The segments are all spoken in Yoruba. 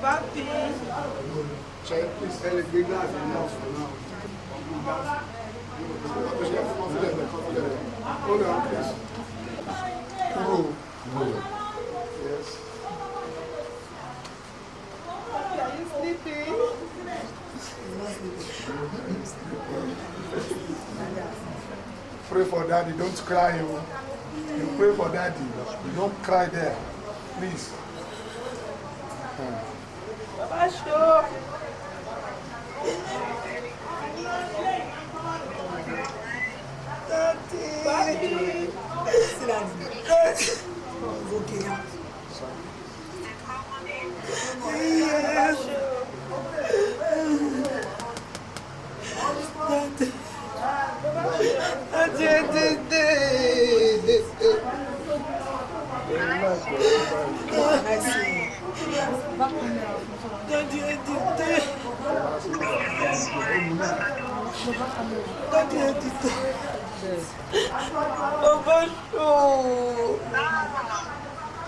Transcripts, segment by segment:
Papi. Hold on, please. Yes. Are you sleeping? Pray for daddy, don't cry. You pray for daddy, you don't cry there. Please. Baba, show. Daddy. Yes.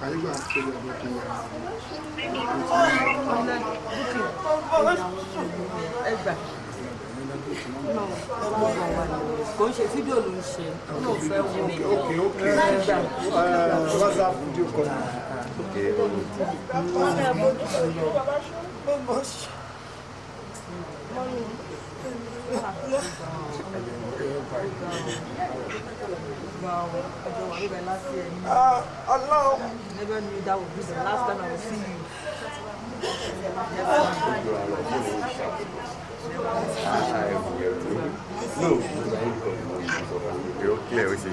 Can you go and tell your booking? Kò ń ṣe fídíò ló ń ṣe. Okay. WhatsApp video call. Allah. Never knew that would be the last time I would see you. No. Clear, we see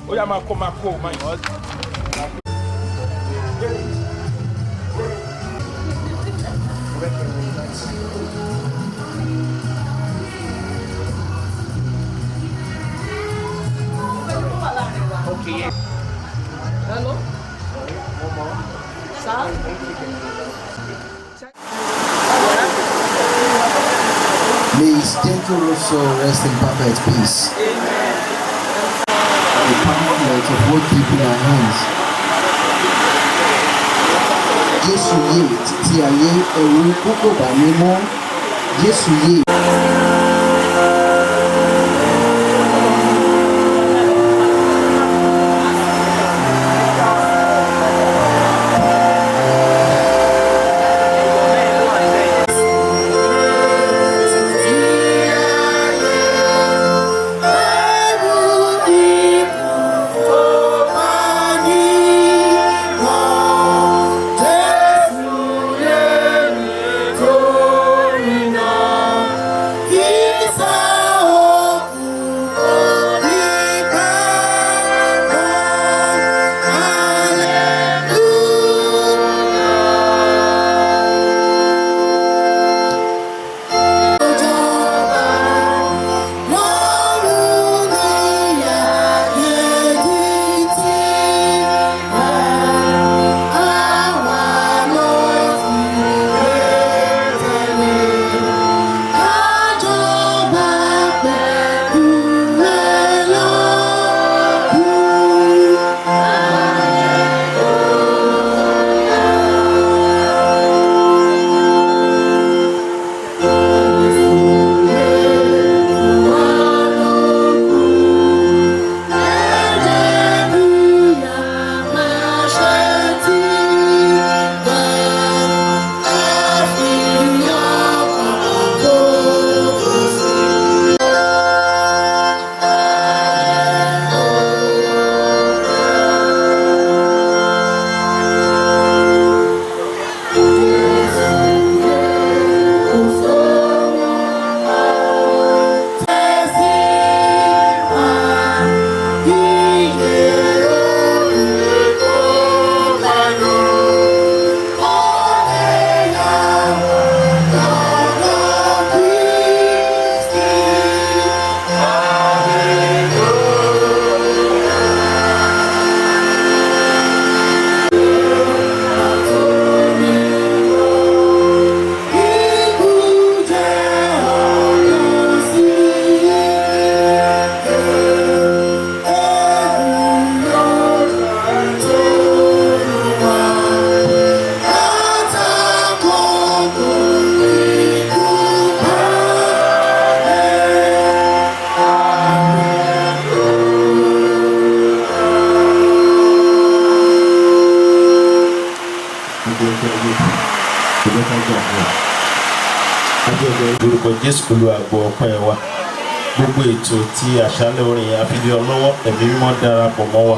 Oh, yeah, my co, my God. Okay. Hello? Sir? May his gentle soul rest in perfect peace. The pamphlet of what deep in our hands. Jésù yé títí ayé ẹ̀rù kókò bá mímọ́. Jésù yé. Jésù Olúwa gbọ́ ọpẹ́ wa gbogbo ètò tí àṣálẹ́ orin àfihàn ọlọ́wọ́ ẹ̀mí mímọ́ darapọ̀ mọ́ wa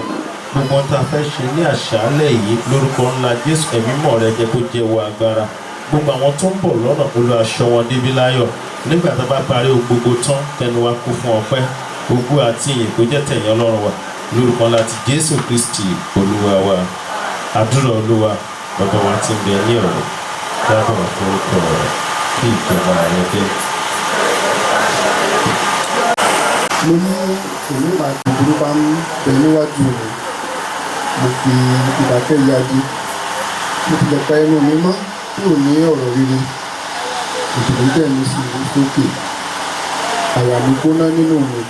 gbogbo tá a fẹ́ ṣe ní àṣálẹ́ yìí lórúkọ ńlá Jésù ẹ̀mí mímọ́ rẹ jẹ́ kó jẹ́ wọ agbára gbogbo àwọn tó ń bọ̀ lọ́nà Olúwa ṣọ́ wọn débi láyọ̀ nígbà tá a bá parí gbogbo tán kẹnu wa kún fún ọpẹ́ gbogbo àti ìyìn kó jẹ́ tẹ̀yìn Ọlọ́run wa lórúkọ ńlá ti Jésù Kristi Olúwa wa àdúrà Olúwa bàbá wa ti ń bẹ ní ọ̀rọ̀ dábọ̀ orúkọ rẹ̀ kí ìjọba rẹ̀ dé. mo ní òní máa ti dúró bá ń bẹ níwájú rẹ̀ mo fi ìdákẹ́ yájú mo ti lè pa ẹnu mi mọ́ kúrò ní ọ̀rọ̀ rere ìdìbò dẹ̀ mi sì rí sókè àyà mi gbóná nínú mi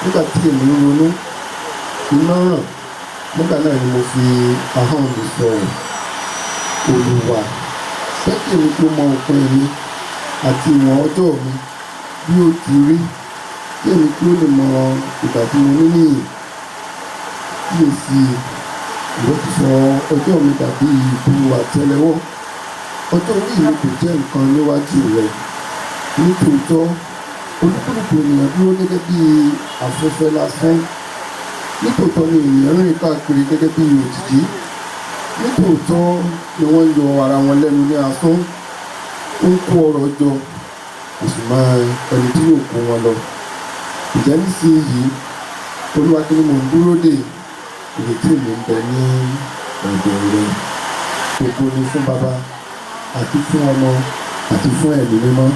nígbà tí èmi ń ronú iná ràn nígbà náà ni mo fi ahọ́n mi sọ̀rọ̀ Olúwa jẹ́ kí èmi tó mọ òpin mi àti ìwọ̀n ọjọ́ mi bí ó ti rí kí èmi kí ó lè mọ ìgbà tí mo ní nìyí kíyèsí ìwọ ti sọ ọjọ́ mi dàbí ìbú àtẹ́lẹwọ́ ọjọ́ orí mi kò jẹ́ nǹkan níwájú rẹ nítòótọ́ olúkúlùkù ènìyàn dúró gẹ́gẹ́ bí afẹ́fẹ́ lásán nítòótọ́ ni ènìyàn rìn káàkiri gẹ́gẹ́ bí òjìjí nítòótọ́ ni wọ́n yọ ara wọn lẹ́nu ní asán ń kó ọrọ̀ jọ kò sì mọ ẹni tí yóò kó wọn lọ ìjẹ́ nísìnyí Olúwa kí ni mò ń dúró dè ìrètí mi ń bẹ ní ọ̀dọ̀ rẹ gbogbo ni fún bàbá àti fún ọmọ àti fún ẹ̀mí mímọ́.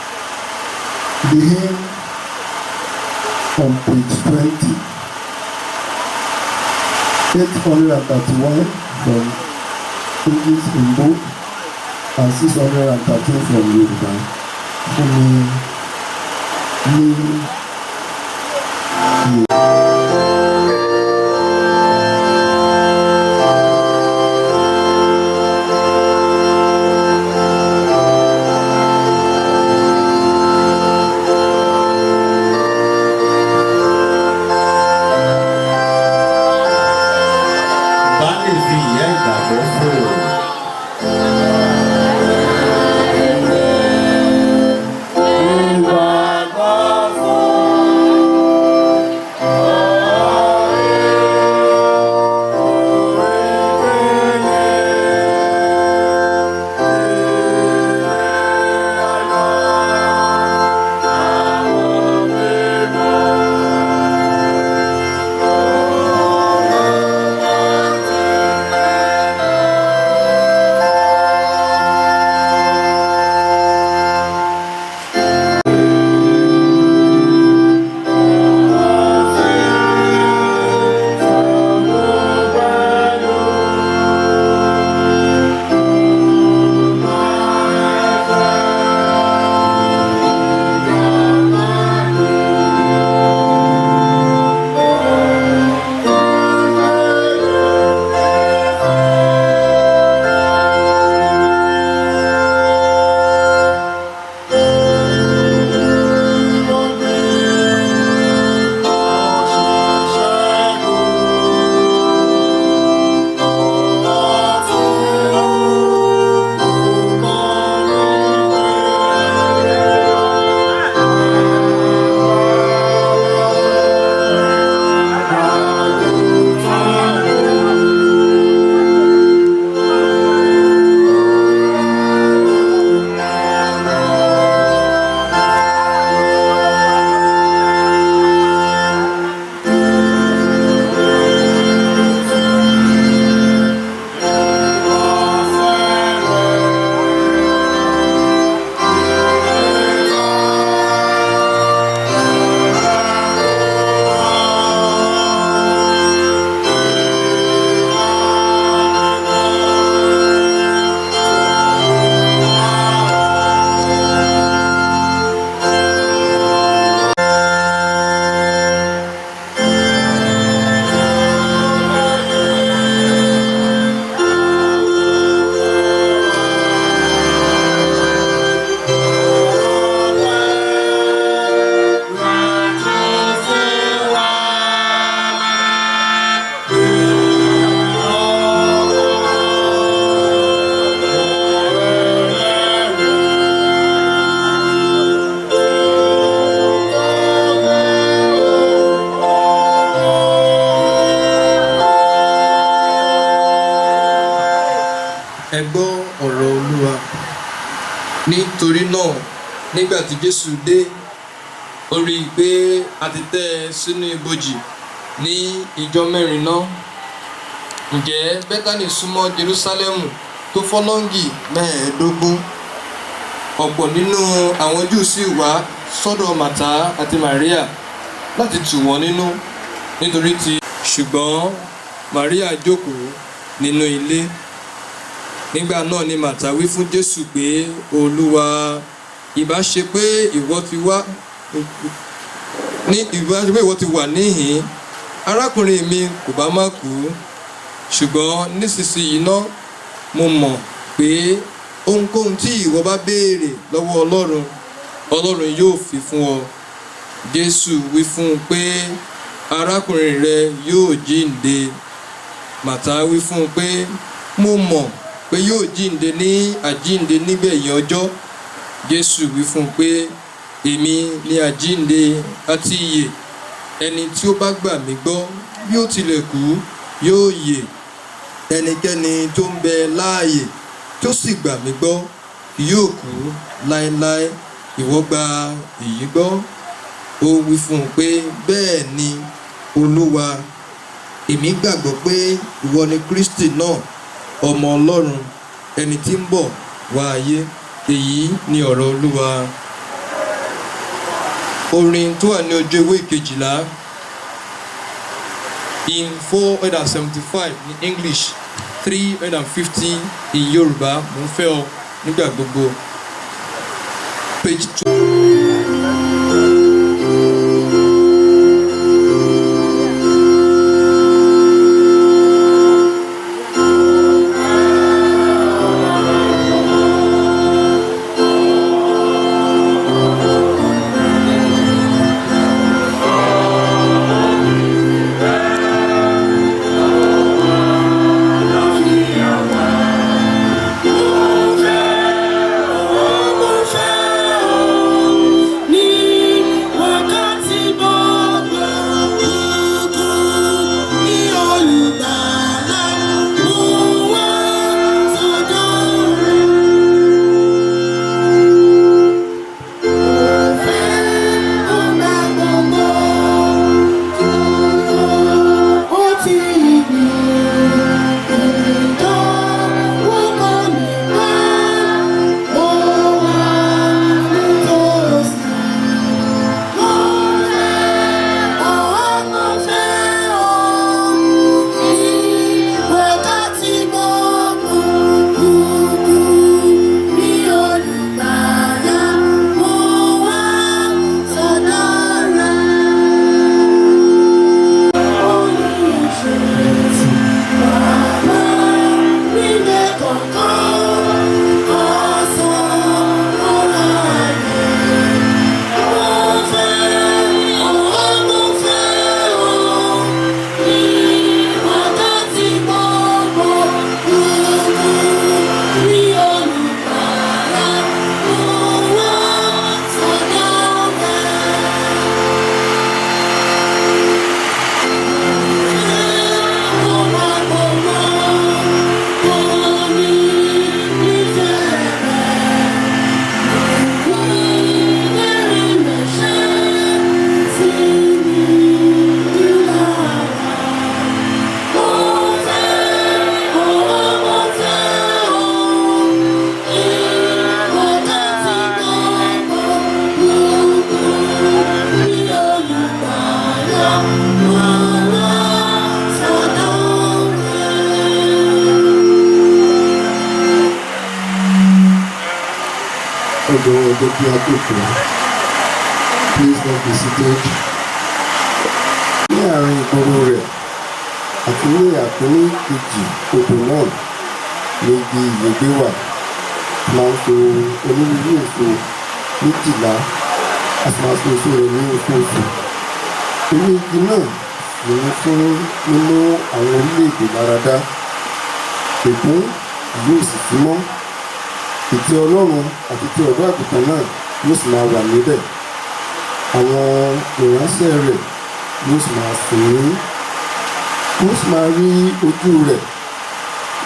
The hymn on page 20, 831 from English in book and 613 from Yoruba. Fún mi ní ọ̀rọ̀ Olúwa. Nítorí náà nígbà tí Jésù dé, ó rí i pé a ti tẹ́ ẹ sínú ibojì ní ìjọ mẹ́rin náà. Ǹjẹ́ Bẹ́tánì súnmọ́ Jerúsálẹ́mù tó fọ́lọ́ǹgì 15. Ọ̀pọ̀ nínú àwọn Júù sì wá sọ́dọ̀ Màtá àti Màríà láti tù wọ́n nínú nítorí ti. Ṣùgbọ́n Màríà jókòó nínú ilé. Nígbà náà ni Màtá wí fún Jésù pé, Olúwa, ìbá ṣe pé ìwọ ti wà níhìn-ín, arákùnrin mi kò bá má kú. Ṣùgbọ́n nísinsìnyí náà mo mọ̀ pé ohunkóhun tí ìwọ bá béèrè lọ́wọ́ Ọlọ́run, Ọlọ́run yóò fi fún ọ. Jésù wí fún un pé, arákùnrin rẹ yóò jíǹde. Màtá wí fún un pé, mo mọ̀ pé yóò jíǹde ní àjíǹde nígbẹ̀yìn ọjọ́. Jésù wí fún un pé, èmi ni àjíǹde àti ìyè. Ẹni tí ó bá gbà mí gbọ́, bí ó tilẹ̀ kú, yóò yè. Ẹnikẹ́ni tó ń bẹ láàyè tó sì gbà mí gbọ́, yóò kú láéláé. Ìwọ gba èyí gbọ́? Ó wí fún un pé, bẹ́ẹ̀ ni, Olúwa. Èmi gbàgbọ́ pé ìwọ ni Kristi náà, ọmọ Ọlọ́run, ẹni tí ń bọ̀ wá ayé. Èyí ni ọ̀rọ̀ Olúwa. Orin tó wà ní ojú ewé 12 in 475 ní English, 350 in Yorùbá. Mo ń fẹ́ ọ nígbà gbogbo. Page 2. Please don't be seated. Ní àárín ìgboro rẹ̀ àti ní àpínní kejì odò náà ní igi ìyègbé wà. Máa ń so onírúurú èso 12 a sì máa so èso rẹ̀ ní oṣooṣù. Irú igi náà sì ní fún mímú àwọn orílẹ̀-èdè láradá. Ègún yóò sì fi mọ́. Ìtẹ́ Ọlọ́run àti ti ọ̀dọ́ àgùntàn náà yóò sì máa wà níbẹ̀. Àwọn ìránṣẹ́ rẹ̀ yóò sì máa sìn ín. Wọ́n sì máa rí ojú rẹ̀,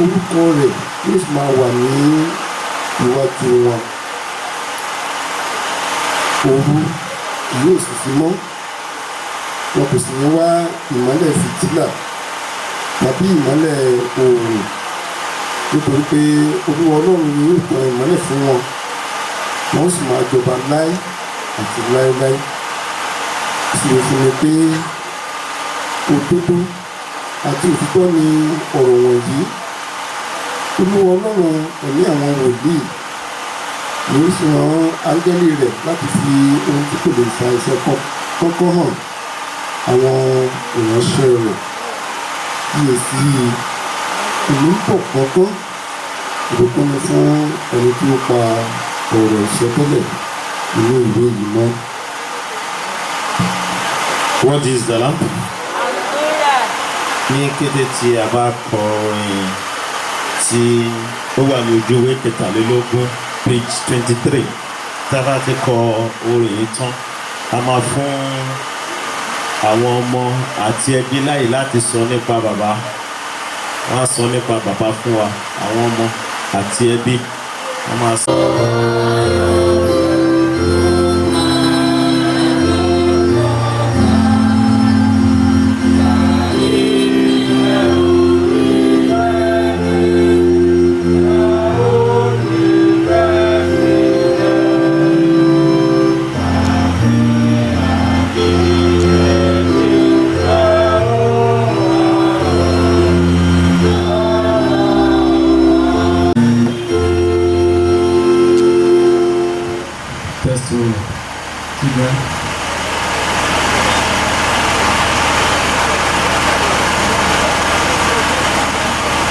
orúkọ rẹ̀ yóò sì máa wà ní iwájú wọn. Òru yóò sì fi mọ́, wọn kò sì ní wá ìmọ́lẹ̀ fìtílà tàbí ìmọ́lẹ̀ oòrùn, nítorí pé Olúwa Ọlọ́run ni yóò tan ìmọ́lẹ̀ fún wọn, wọn sì máa jọba láé àti láéláé. Sì fún mi pé òdodo àti òtítọ́ ni ọ̀rọ̀ wọ̀nyí. Olúwa Ọlọ́run ẹ̀mí àwọn wòlíì ni ó sì rán áńgẹ́lì rẹ̀ láti fi ohun tí kò lè fa iṣẹ́ kọ́kọ́ hàn àwọn ìránṣẹ́ rẹ̀. Kíyèsí, èmi ń bọ̀ kọ́kọ́, ìbùkún ni fún ẹni tí ó pa ọ̀rọ̀ ìṣẹ́tẹ́lẹ̀ nínú ìwé yìí mọ́. What is the lamp? Ní kété tí a bá kọ orin tí ó wà ní ojú ìwé kẹtàlélógún page 23, tá a bá ti kọ orin yìí tán, a máa fún àwọn ọmọ àti ẹbí láyè láti sọ nípa bàbá. Wọ́n á sọ nípa bàbá fún wa, àwọn ọmọ àti ẹbí wọ́n máa sọ.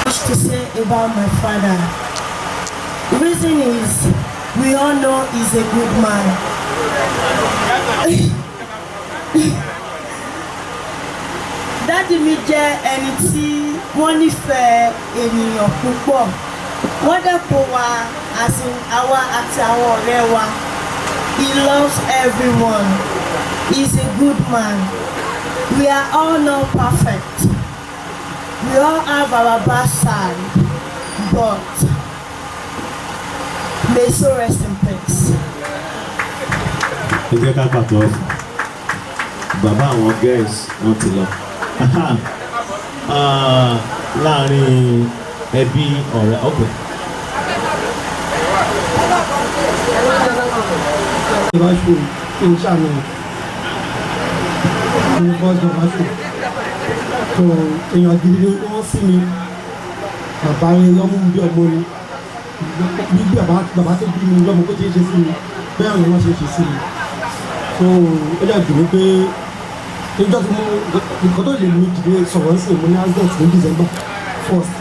To say about my father. The reason is we all know he's a good man. Daddy mi jẹ́ ẹni tí wọ́n nífẹ̀ẹ́ ènìyàn púpọ̀. Wọ́n dẹ́kun wa àwa àti àwọn ọ̀rẹ́ wa. He loves everyone. He's a good man. We are all not perfect. We all have our bad side, but may so rest in peace. Ẹ jẹ́ ká pàtó bàbá àwọn girls wọ́n ti lọ. Láàárín ẹbí ọ̀rẹ́ ọ̀gbẹ́. Ìbáṣu kí n ṣàmì ní bọ́ọ̀dù ìbáṣu. So èèyàn gidi ni wọ́n sí mi, bàbá rẹ̀ lọ́mú bí ọmọ ni, bí bàbá tó bí mi lọ́mọ kó ṣe é ṣe sí mi, bẹ́ẹ̀ ni wọ́n ṣe é ṣe sí mi. So ó dẹ̀ dùn mí pé níjọ́ tí mo nǹkan tó lè mú ìdílé sọ̀rọ̀ sí mo ní accident ní December 1st.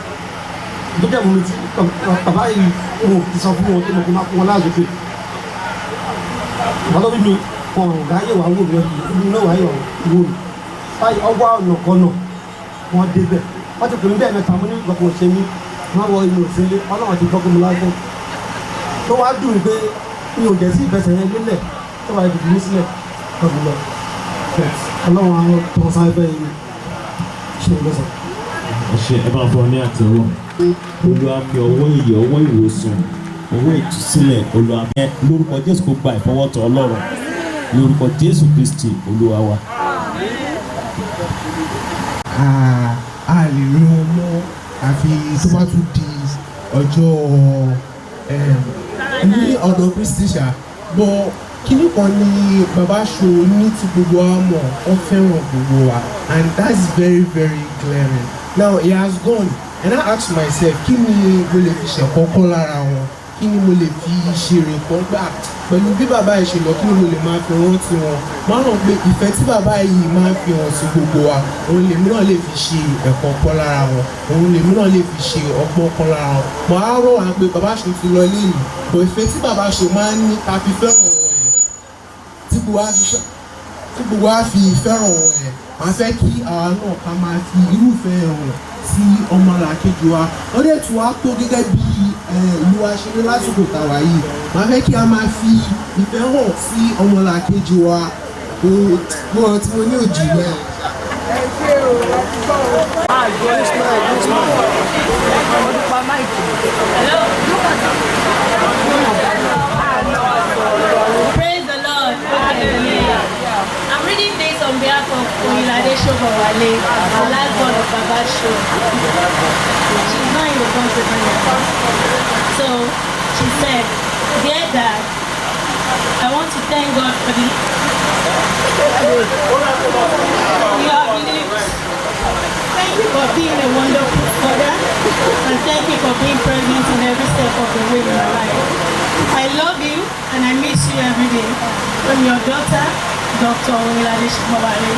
Tó dẹ̀ mú mi tí bàbá yìí mo ti sọ fún wọn pé mo kò máa fún wọn láàzókè. Bàbá tó bí mi wọn ò ráyè wá wò mí náà wáyé wò mí. Báyìí ọwọ́ ọ̀nà kan náà wọ́n débẹ̀ wọ́n ti pè mí bẹ́ẹ̀ mẹ́ta mo ní ìgbà kò ṣe mí wọ́n wọ inú òsínlé ọlọ́run ti gbọ́ pé mo lágbọ́n tó wá dùn pé mi ò jẹ́ sí ìfẹsẹ̀ yẹn lélẹ̀ tó wà ìdìbò mi sílẹ̀ lọ́dún lọ ọlọ́run àwọn tó ń sáré bẹ́ẹ̀ yìí ṣe é lọ́sàn. Ṣe ẹ máa fọ ní àtẹ̀wọ́. Olúwa fi ọwọ́ ìyè, ọwọ́ ìwòsàn, ọwọ́ ìtúsílẹ̀ Olúwa fẹ́ lórúkọ Jésù kó gba ìfọwọ́tọ̀ Ọlọ́run lórúkọ Jésù Kristi Olúwa wa. A lè rí wọn mọ́ àfi tó bá tún di ọjọ́ ní ọ̀dọ̀ Kristi ṣá bọ́ kíní kan ní bàbá ṣo ní tí gbogbo wa mọ̀ ọ́ fẹ́ràn gbogbo wa and that's very very glaring. Now he has gone and I ask myself kí ni mo lè fi ṣẹ̀kọ́kọ́ lára wọn, kí ni mo lè fi ṣeré kan gbà pẹ̀lú bí bàbá yìí ṣe lọ, kí ni mo lè máa fi rántí wọn. Máa hàn pé ìfẹ́ tí bàbá yìí máa ń fi hàn sí gbogbo wa òun lèmi náà lè fi ṣe ẹ̀kọ́ kan lára wọn, òun lèmi náà lè fi ṣe ọgbọ́n kan lára wọn. Mo á rọ̀ wá pé bàbá ṣe ti lọ ilé yìí bọ̀ ìfẹ́ tí bàbá ṣe máa ń ní ta fi fẹ́ràn wọn yẹn tí gbogbo wa fi fẹ́ràn wọn yẹn máa fẹ́ kí àwa náà ká máa fi irúfẹ́ hàn sí ọmọlàkejì wa. Wọ́n dẹ̀ tún wá tó gẹ́gẹ́ bí ìlú wa ṣe ní lásìkò tàwa yìí. Máa fẹ́ kí a máa fi ìfẹ́ hàn sí ọmọlàkejì wa. Mo rántí mo ní òjì náà. Ẹ ṣé o, ẹ ti bọ̀ o. on behalf of Oyinlade Shobowale, the last born of Baba Show. She's not in the country anymore. So she said, "Dear Dad, I want to thank God for the you have lived. Thank you for being a wonderful father, and thank you for being present in every step of the way in my life. I love you and I miss you every day. From your daughter, Dr. Oyinlade Shobowale."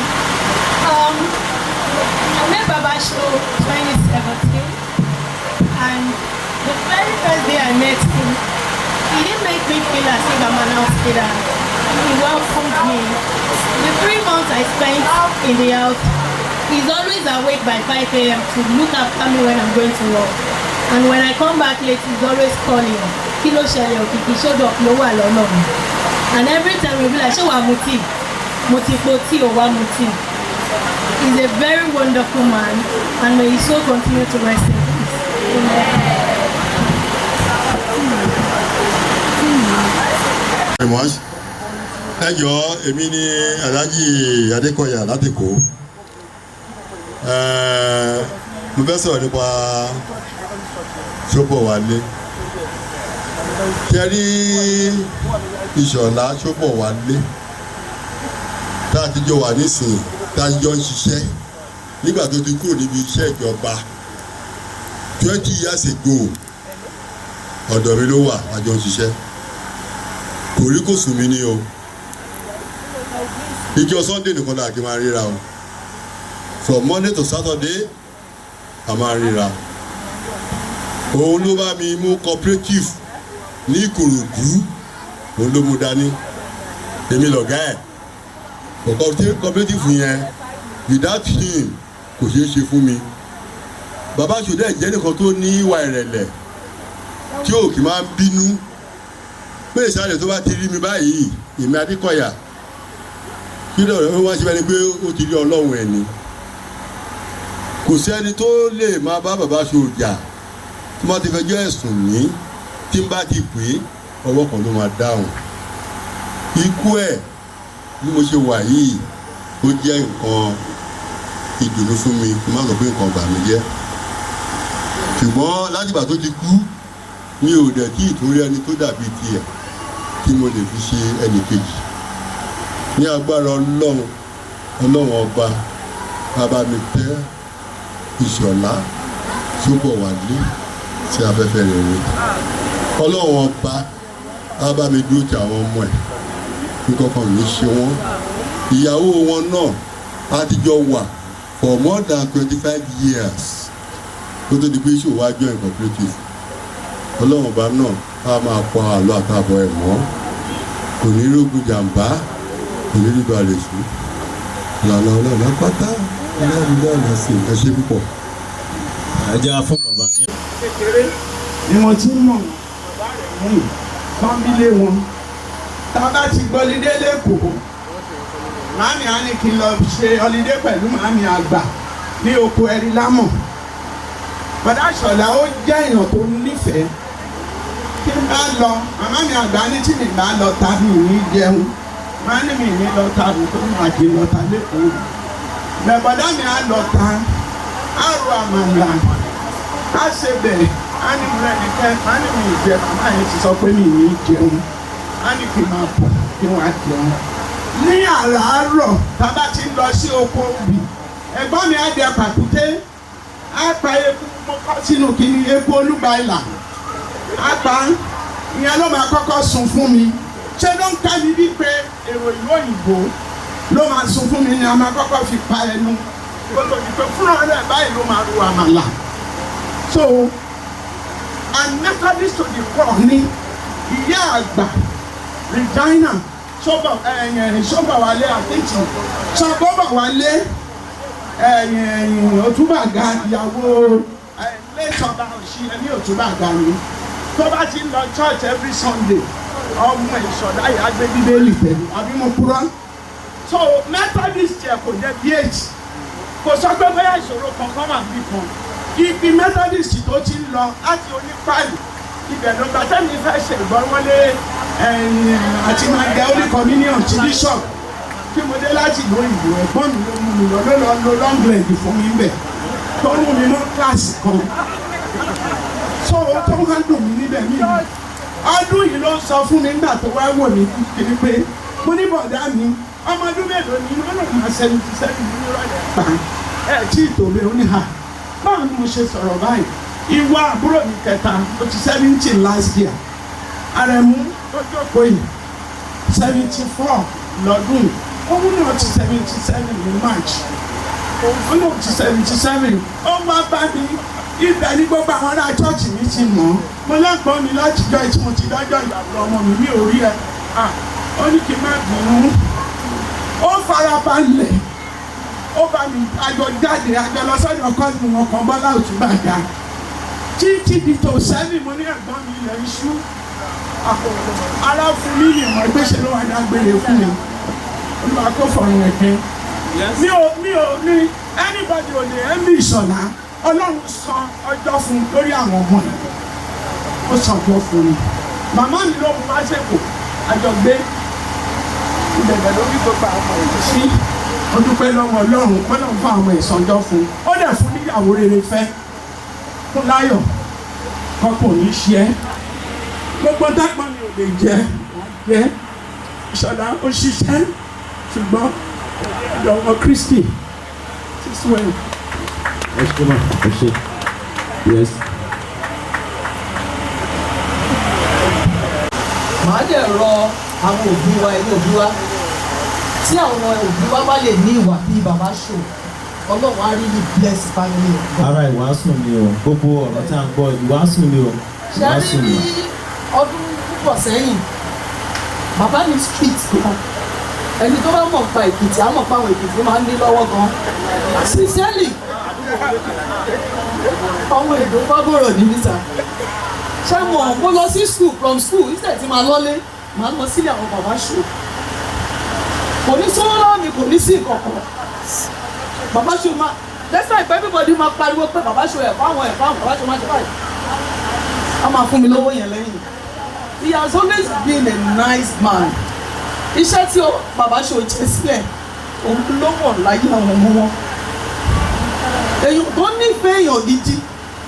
I met Baba Show 2017, and the very first day I met him, he didn't make me feel as if I'm an outsider. He welcomed me. The 3 months I spent in the house, he's always awake by 5 a.m. to look after me when I'm going to work. And when I come back late, he's always calling. Kilo Shele Okiki showed up, no one alone. And every time we'll be like, "Show wa muti, muti poti or wa muti." He's a very wonderful man, and may his soul continue to rest in peace. Very much. Ẹ jọ̀ọ́, èmi ni Alhaji Adékọ̀yà láti Èkó. Mo fẹ́ sọ̀rọ̀ nípa Shobowale. Kẹ́rí Ìṣọ̀lá Shobowale tá a ti jọ wà nísìnyí tá a jọ ń ṣiṣẹ́ nígbà tó ti kúrò níbi iṣẹ́ ìjọba 20 years ago. Ọ̀dọ̀ mi ló wà, a jọ ń ṣiṣẹ́. Kò rí kò sùn mí ní o. Ìjọ Sunday nìkan náà kí n máa ríra o. From Monday to Saturday a máa ríra. Òun ló bá mi mú cooperative ní Ìkòròdú, òun ló mú dání. Èmi lọ̀gá ẹ̀. Ọ̀kọ̀ cooperative yẹn without him kò ṣeé ṣe fún mi. Bàbá Ṣòdẹ́ jẹ́ nìkan tó ní ìwà ìrẹ̀lẹ̀ tí ò kì máa ń bínú. Pé ìsàlẹ̀ tó bá ti rí mi báyìí, èmi Adékọ̀yà, kí lọ́rọ̀ wá ṣe bẹ́ẹ̀ ni pé ó ti rí Ọlọ́run ẹ̀ ni. Kò sẹ́ni tó lè máa bá bàbá Ṣòjà tí wọ́n ti fẹjọ́ ẹ̀sùn ní tí ń bá ti pè é ọwọ́ kan ló máa dáhùn. Ikú ẹ̀ bí mo ṣe wà yìí ó jẹ́ nǹkan ìdùnnú fún mi, kí n má sọ pé nǹkan bà mí jẹ́. Ṣùgbọ́n látìgbà tó ti kú mi ò dẹ̀ tí ìtúrí ẹni tó dàbí tiẹ̀ tí mo lè fi ṣe ẹnì kejì. Ní agbára Ọlọ́run ọba bàbá mi tẹ́ Ìṣọ̀lá Shobowale sí afẹ́fẹ́ rere. Ọlọ́run ọba bàbá mi dúró ti àwọn ọmọ ẹ̀ nǹkan kan ní ṣe wọ́n. Ìyàwó wọn náà á ti jọ wà for more than 25 years kó tó di pé ṣòwò wá join cooperative. Ọlọ́run ọba náà á máa pa àlọ́ àtàbọ̀ ẹ̀ mọ́. Kò ní rógun jàǹbá, kò ní rí balẹ̀ sí. Lànà ọlọ́run pátá ọlọ́run náà sí ẹ ṣe púpọ̀. Ẹ jẹ́ fún bàbá ní. Kékeré ni mo ti mọ̀ fámílì wọn. Tá a bá ti gbọ́ lídé lẹ́kọ̀ọ́, màámi á ní kí n lọ ṣe ọlídé pẹ̀lú màámi àgbà ní oko ẹ̀rí lámọ̀. Bọ̀dá Ṣọ̀lá ó jẹ́ èèyàn tó nífẹ̀ẹ́. Kí n bá lọ, màmá mi àgbà ní tí mi bá lọ ta mi ò ní jẹun. Má ní mi ní lọ ta mi tó máa kí n lọ ta lẹ́kọ̀ọ́. Bẹ̀bọ̀dá mi á lọ ta, á ro àmàlà, á ṣe bẹ̀, á ní mo rẹ̀ nìkẹ́, á ní mi ìjẹ, màmá yẹn ti sọ pé mi ní jẹun. Á ní kí n máa bọ̀ kí wọ́n á jẹun. Ní àràárọ̀, bàbá ti ń lọ sí oko òbí. Ẹ̀gbọ́n mi á dẹ pàkúté, á pa eku mọ́kọ́ sínú kìíní eku olúgba-ìlà. Á pa ìyẹn ló máa kọ́kọ́ sun fún mi. Ṣé ló ń ká mi bí pé èrò ìlú òyìnbó ló máa sun fún mi ni a máa kọ́kọ́ fi pa ẹnu. Gbogbo ìpè fúnra rẹ̀ báyìí ló máa ru àmàlà. So, and Methodist to the core ní ìyá àgbà Regina Shobowale àtẹ̀tì Shobowale Òtúbàga ìyàwó lẹ́sọ̀ba òṣìṣẹ́ ní Òtúbàga ni. Tó bá ti ń lọ church every Sunday, ọmọ Ìṣọ̀lá yìí á gbé bíbélì tẹ̀lé àbí mo kúrò. So Methodist yẹ kò jẹ́ BH, kò sọ pé bóyá ìṣòro kankan wà bí kan. Ibi Methodist tó ti ń lọ láti onípàlì ibẹ̀ ló gba tẹ́mi fẹ́ ṣe ìgbọ́n wọlé àti máa gẹ orí communion ti bishop tí mo dé láti ìlú òyìnbó ẹ̀gbọ́n mi ló mú mi lọ ló lọ lo long leg fún mi bẹ̀ tó mú mi mọ́ kíláàsì kan so tó ń dùn mí níbẹ̀ mí ọdún yìí ló sọ fún mi nígbà tó wá wò mí kiri pé mo ní bọ̀dá mi ọmọ ọdún mélòó ni wọ́n lọ máa 77 ní ìrọ̀lẹ́ pa tí ìtòwé oníhà báwo ni mo ṣe sọ̀rọ̀ báyìí ìwà àbúrò mi kẹta ó ti 70 last year Àrẹ̀mú tó jókòó yìí 74 lọ́dún òun náà ti 77 ní March òun náà ti 77 ó wá bá mi ibẹ̀ ní gbogbo àwọn ará chọ́ọ̀chì mi ti mọ̀ mo lẹ́gbọ́n mi látijọ́ tí mo ti dájọ́ ìyàwó ọmọ mi mi ò rí ẹ ó ní kí n má bínú ó farabalẹ̀ ó bá mi àjọ jáde àjọ lọ sọ́dọ̀ kọ́ọ̀tù wọn kan Bọ́lá Òtúbàdá títí di tó sẹ́mi mo ní ẹ̀gbọ́n mi ilẹ̀ iṣu ara fún mi ìmọ̀ ìgbésẹ̀ ló wà dágbére fún mi olùwà kó fọ̀rùn ẹ̀kẹ́ mi ò ní anybody ò lè ẹ́ mi ìṣọ̀lá Ọlọ́run san ọjọ́ fún lórí àwọn ọmọ ẹ̀ ó san ọjọ́ fún mi màmá mi ló mú lásìkò àjọgbé ìbẹ̀bẹ̀ lórí gbogbo àwọn ọmọ ẹ̀ sí ó dúpẹ́ lọ́wọ́ Ọlọ́run kọ́nà fún àwọn ìsọjọ́ fún ó dẹ̀ fún níyàwó rere fẹ́ fún láyọ̀ kọ́kọ́ ní ṣe é gbogbo dápọ̀ mi ò lè jẹ́ Ìṣọ̀lá ó ṣiṣẹ́ ṣùgbọ́n lọ́wọ́ Kristi sísú ẹ̀. ẹ ṣe máa ẹ ṣe yes. màá dẹ̀ rọ àwọn òbí wa ẹ̀yìn òbí wa tí àwọn òbí wa bá lè ní ìwà bíi bàbá ṣò Ọlọ́run á rí ní bless family. ara ìwàásù ni o gbogbo ọ̀rọ̀ tí a ń gbọ́ ìwàásù ni o ìwàásù ni. ṣe rí ní ọdún púpọ̀ sẹ́yìn bàbá ní street kan ẹni tó bá mọ̀ pa Èkìtì á mọ̀ pa àwọn Èkìtì máa ń ní lọ́wọ́ gan sincerely ọmọ èdè fábọ̀rọ̀ ní níta ṣé mo lọ sí from school instead tí máa lọ́lé máa lọ sílé àwọn bàbá ṣò kò ní sọ́wọ́ lọ́wọ́ mi kò ní sí ìkọ̀kọ̀ bàbá ṣò máa lẹ́sẹ̀ ìpẹ́ everybody máa pariwo pé bàbá ṣò ẹ̀fọ́ àwọn bàbá ṣò máa ṣe báyìí a máa fún mi lówó yẹn lẹ́yìn. He has always been a nice man. Iṣẹ́ tí bàbá ṣò jẹ́ sílẹ̀ òun ló wọ̀ láyé àwọn ọmọ wọn. Èèyàn tó nífẹ̀ẹ́ èèyàn gidi,